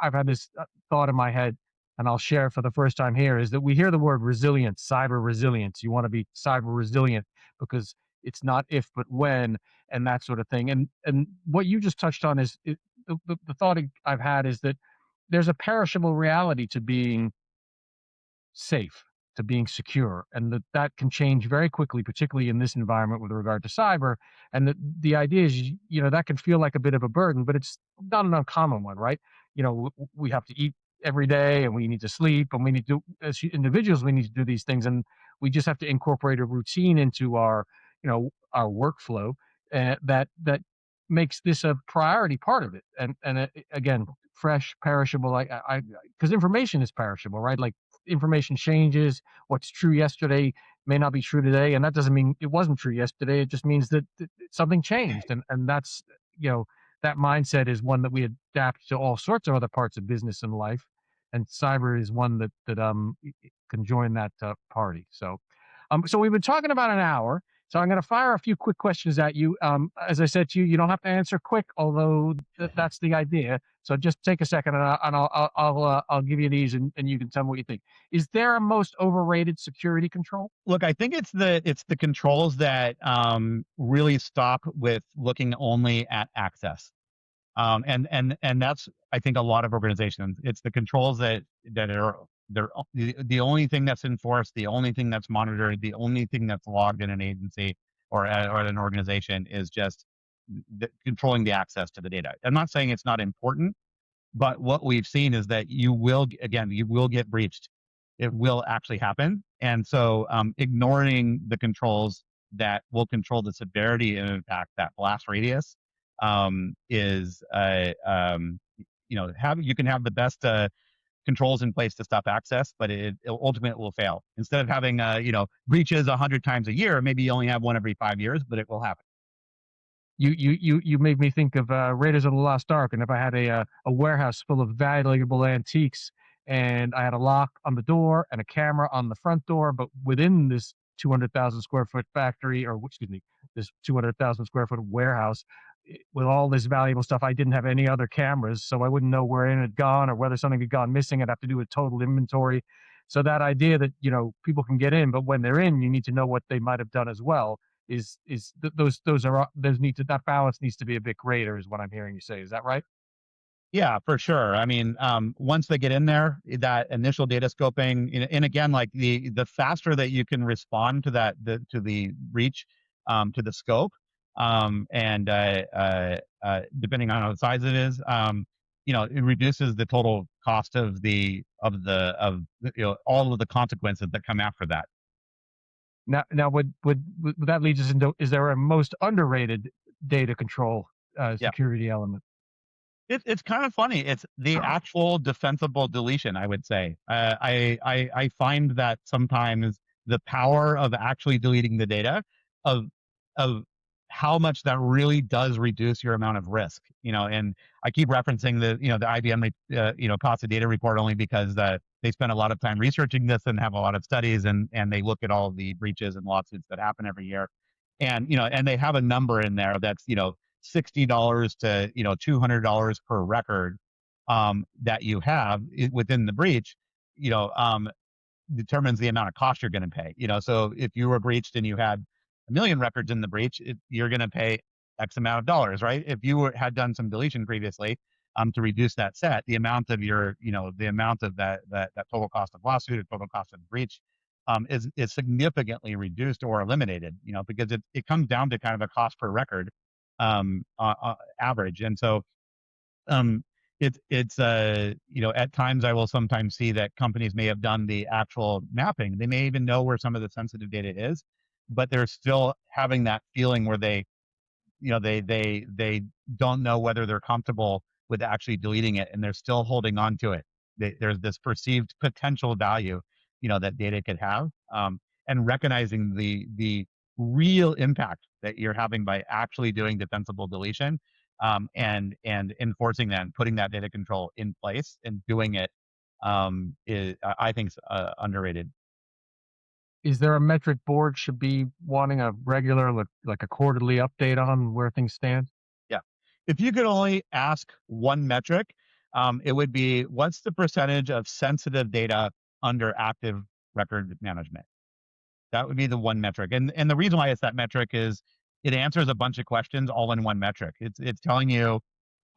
I've had this thought in my head, and I'll share for the first time here, is that we hear the word resilience, cyber resilience. You want to be cyber resilient because it's not if but when, and that sort of thing. And what you just touched on is the thought I've had is that there's a perishable reality to being safe, to being secure, and that can change very quickly, particularly in this environment with regard to cyber. And the idea is, that can feel like a bit of a burden, but it's not an uncommon one, right? We have to eat every day, and we need to sleep, and we need to, as individuals, we need to do these things, and we just have to incorporate a routine into our workflow, that makes this a priority part of it. And again, fresh, perishable, because information is perishable, right? Like, information changes. What's true yesterday may not be true today, and that doesn't mean it wasn't true yesterday. It just means that something changed, and that's you know that mindset is one that we adapt to all sorts of other parts of business and life, and cyber is one that can join that party. So we've been talking about an hour. So I'm going to fire a few quick questions at you. As I said to you, you don't have to answer quick, although that's the idea. So just take a second, and I'll give you these, and you can tell me what you think. Is there a most overrated security control? Look, I think it's the controls that really stop with looking only at access. And that's, I think, a lot of organizations. It's the controls that are they're the only thing that's enforced, the only thing that's monitored, the only thing that's logged in an agency or an organization is just controlling the access to the data. I'm not saying it's not important, but what we've seen is that you will get breached. It will actually happen. And so, ignoring the controls that will control the severity and impact, that blast radius, is, you can have the best controls in place to stop access, but it ultimately will fail. Instead of having, breaches 100 times a year, maybe you only have one every 5 years, but it will happen. You made me think of Raiders of the Lost Ark, and if I had a warehouse full of valuable antiques, and I had a lock on the door and a camera on the front door, but within this 200,000 square foot factory, or excuse me, this 200,000 square foot warehouse, with all this valuable stuff, I didn't have any other cameras, so I wouldn't know where it had gone or whether something had gone missing. I'd have to do a total inventory. So that idea that people can get in, but when they're in, you need to know what they might have done as well, those need to, that balance needs to be a bit greater, is what I'm hearing you say. Is that right? Yeah, for sure. I mean, once they get in there, that initial data scoping, and again, like the faster that you can respond to to the breach, to the scope, and depending on how the size it is, it reduces the total cost of all of the consequences that come after that. Now, would that leads us into, is there a most underrated data control Yeah. security element? It's kind of funny. It's the actual defensible deletion, I would say. I find that sometimes the power of actually deleting the data of of how much that really does reduce your amount of risk. And I keep referencing the IBM cost of data report only because they spend a lot of time researching this and have a lot of studies, and they look at all the breaches and lawsuits that happen every year. And they have a number in there that's $60 to $200 per record that you have within the breach, you know, um, determines the amount of cost you're going to pay. So if you were breached and you had 1 million records in the breach, you're going to pay X amount of dollars, right? If you had done some deletion previously, to reduce that set, the amount of the amount of that total cost of lawsuit or total cost of breach, is significantly reduced or eliminated. Because it comes down to kind of a cost per record, average. And so, um, it's at times I will sometimes see that companies may have done the actual mapping. They may even know where some of the sensitive data is, but they're still having that feeling where they don't know whether they're comfortable with actually deleting it, and they're still holding on to it. There's this perceived potential value, that data could have, and recognizing the real impact that you're having by actually doing defensible deletion, and enforcing that and putting that data control in place and doing it, I think is underrated. Is there a metric board should be wanting a regular, like a quarterly update on where things stand? Yeah. If you could only ask one metric, it would be what's the percentage of sensitive data under active record management? That would be the one metric. And the reason why it's that metric is it answers a bunch of questions all in one metric. It's telling you,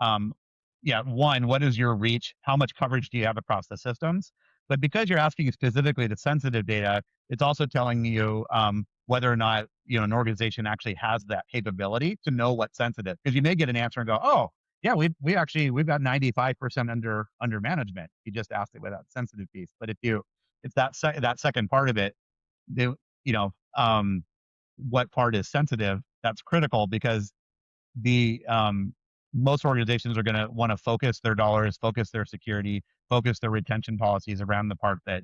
um, yeah, one, what is your reach? How much coverage do you have across the systems? But because you're asking specifically the sensitive data, it's also telling you, whether or not an organization actually has that capability to know what's sensitive. Because you may get an answer and go, oh, yeah, we've got 95% under management. You just asked it without sensitive piece. But if you it's that second part of it, they, you know, what part is sensitive? That's critical because the most organizations are going to want to focus their dollars, focus their security, focus their retention policies around the part that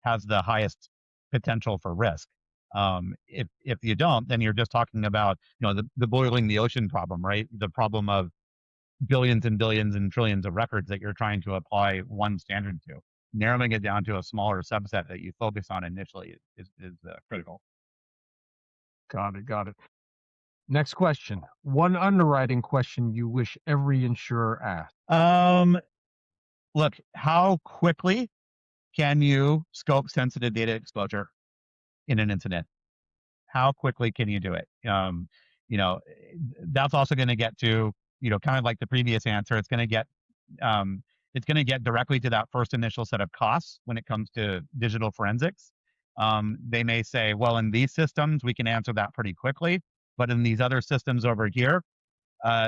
has the highest potential for risk. If you don't, then you're just talking about the boiling the ocean problem, right? The problem of billions and billions and trillions of records that you're trying to apply one standard to. Narrowing it down to a smaller subset that you focus on initially is critical. Got it. Next question. One underwriting question you wish every insurer asked. Look, how quickly can you scope sensitive data exposure in an incident? How quickly can you do it? You know, that's also going to get to, kind of like the previous answer. It's going to get directly to that first initial set of costs when it comes to digital forensics. They may say, well, in these systems, we can answer that pretty quickly, but in these other systems over here,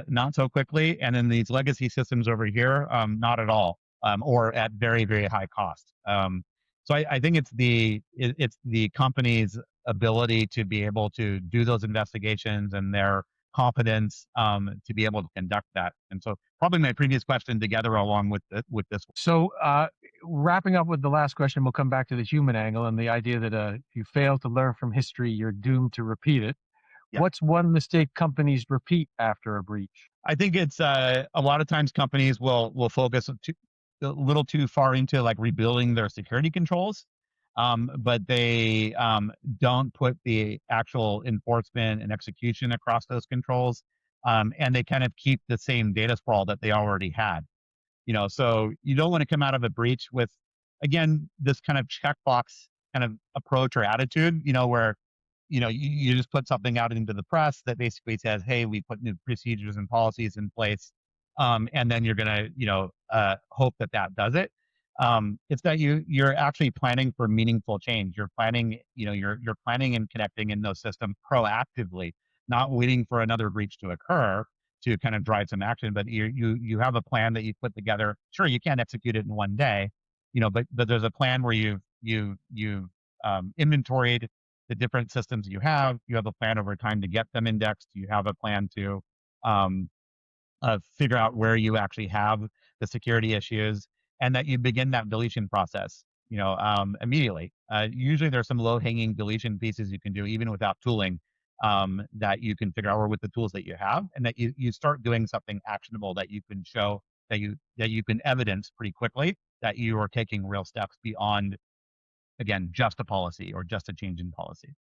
not so quickly, and in these legacy systems over here, not at all, or at very, very high cost. So I think it's the company's ability to be able to do those investigations and their competence, to be able to conduct that. And so probably my previous question together along with this one. So, wrapping up with the last question, we'll come back to the human angle and the idea that if you fail to learn from history, you're doomed to repeat it. Yeah. What's one mistake companies repeat after a breach? I think it's a lot of times companies will focus a little too far into like rebuilding their security controls, but they don't put the actual enforcement and execution across those controls, and they kind of keep the same data sprawl that they already had. So you don't want to come out of a breach with, again, this kind of checkbox kind of approach or attitude, where you just put something out into the press that basically says, hey, we put new procedures and policies in place, and then you're going to hope that does it. It's that you're actually planning for meaningful change. You're planning, you're planning and connecting in those systems proactively, not waiting for another breach to occur to kind of drive some action. But you have a plan that you put together. Sure, you can't execute it in one day, but there's a plan where you've inventoried the different systems you have. You have a plan over time to get them indexed. You have a plan to um, figure out where you actually have the security issues, and that you begin that deletion process, immediately. Usually there's some low hanging deletion pieces you can do even without tooling, that you can figure out, or with the tools that you have, and that you start doing something actionable that you can show, that you can evidence pretty quickly that you are taking real steps beyond, again, just a policy or just a change in policy.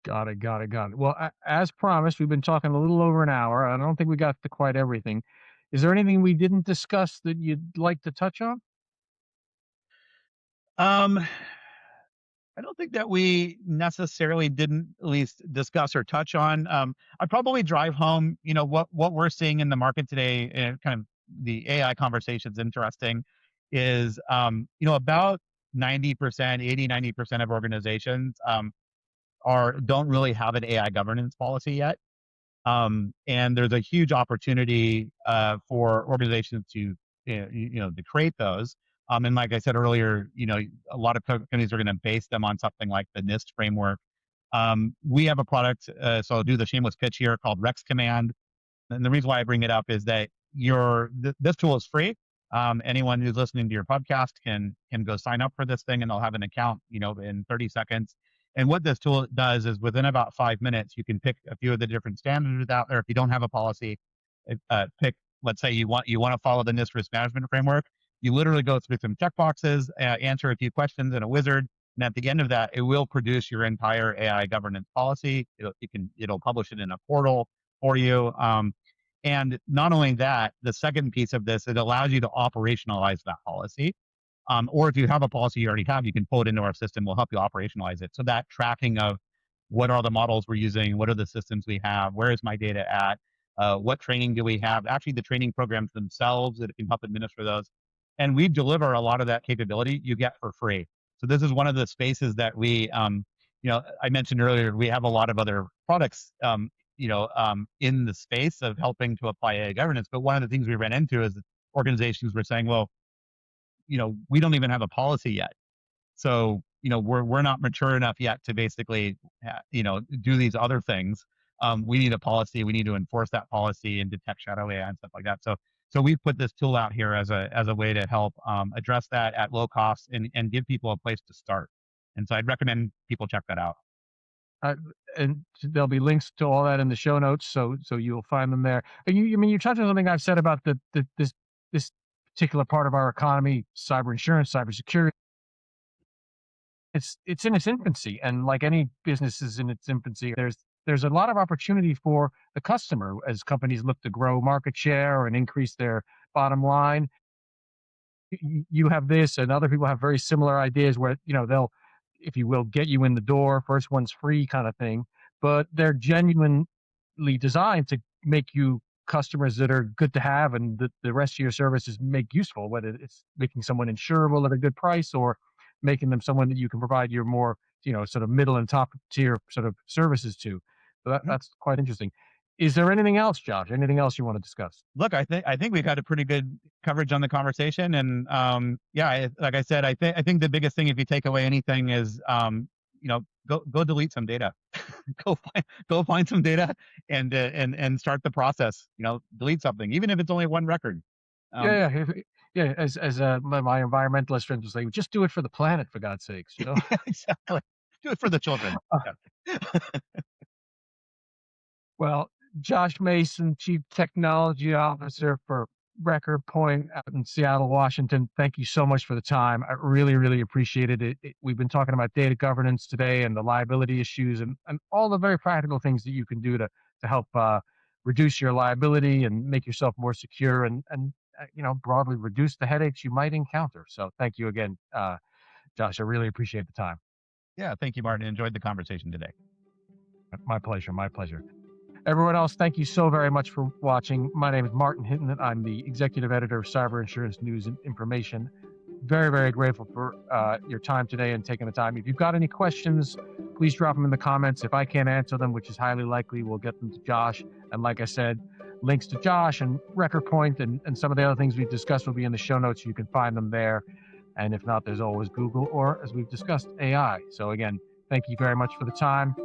Got it. Got it. Got it. Well, as promised, we've been talking a little over an hour. I don't think we got to quite everything. Is there anything we didn't discuss that you'd like to touch on? Um, I don't think that we necessarily didn't at least discuss or touch on. I'd probably drive home, what we're seeing in the market today, and kind of the AI conversation is interesting, is, about 90%, 80, 90% of organizations don't really have an AI governance policy yet. And there's a huge opportunity for organizations to, to create those. And like I said earlier, a lot of companies are going to base them on something like the NIST framework. We have a product, so I'll do the shameless pitch here, called Rex Command. And the reason why I bring it up is that this tool is free. Anyone who's listening to your podcast can go sign up for this thing, and they'll have an account, in 30 seconds. And what this tool does is, within about 5 minutes, you can pick a few of the different standards out there. If you don't have a policy, pick. Let's say you want to follow the NIST risk management framework. You literally go through some checkboxes, answer a few questions in a wizard, and at the end of that, it will produce your entire AI governance policy. It'll publish it in a portal for you. And not only that, the second piece of this, it allows you to operationalize that policy. Or if you have a policy you already have, you can pull it into our system. We'll help you operationalize it. So that tracking of what are the models we're using, what are the systems we have, where is my data at, what training do we have? Actually, the training programs themselves, that it can help administer those. And we deliver a lot of that capability you get for free. So this is one of the spaces that I mentioned earlier, we have a lot of other products, in the space of helping to apply AI governance. But one of the things we ran into is organizations were saying, well, we don't even have a policy yet. So, we're not mature enough yet to basically, do these other things. We need a policy. We need to enforce that policy and detect shadow AI and stuff like that. So we've put this tool out here as a way to help address that at low cost, and give people a place to start. And so I'd recommend people check that out. And there'll be links to all that in the show notes, so you'll find them there. And you touched on something I've said about this particular part of our economy, cyber insurance, cybersecurity. It's in its infancy, and like any business is in its infancy, there's a lot of opportunity for the customer as companies look to grow market share and increase their bottom line. You have this, and other people have very similar ideas where they'll, if you will, get you in the door. First one's free kind of thing, but they're genuinely designed to make you customers that are good to have, and the rest of your services make useful, whether it's making someone insurable at a good price or making them someone that you can provide your more, sort of middle and top tier sort of services to. So that's quite interesting. Is there anything else, Josh? Anything else you want to discuss? Look, I think we've had a pretty good coverage on the conversation, and like I said, I think the biggest thing, if you take away anything, is go delete some data. go find some data, and start the process. Delete something, even if it's only one record. Yeah. As my environmentalist friends would say, just do it for the planet, for God's sakes. Exactly. Do it for the children. Yeah. Well, Josh Mason, Chief Technology Officer for RecordPoint out in Seattle, Washington. Thank you so much for the time. I really, really appreciated it. We've been talking about data governance today, and the liability issues, and all the very practical things that you can do to help reduce your liability and make yourself more secure, and broadly reduce the headaches you might encounter. So thank you again, Josh. I really appreciate the time. Yeah. Thank you, Martin. Enjoyed the conversation today. My pleasure. My pleasure. Everyone else, thank you so very much for watching. My name is Martin Hinton, and I'm the executive editor of Cyber Insurance News and Information. Very, very grateful for your time today and taking the time. If you've got any questions, please drop them in the comments. If I can't answer them, which is highly likely, we'll get them to Josh. And like I said, links to Josh and RecordPoint and some of the other things we've discussed will be in the show notes. You can find them there. And if not, there's always Google, or, as we've discussed, AI. So again, Thank you very much for the time.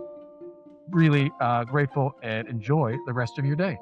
Really grateful, and enjoy the rest of your day.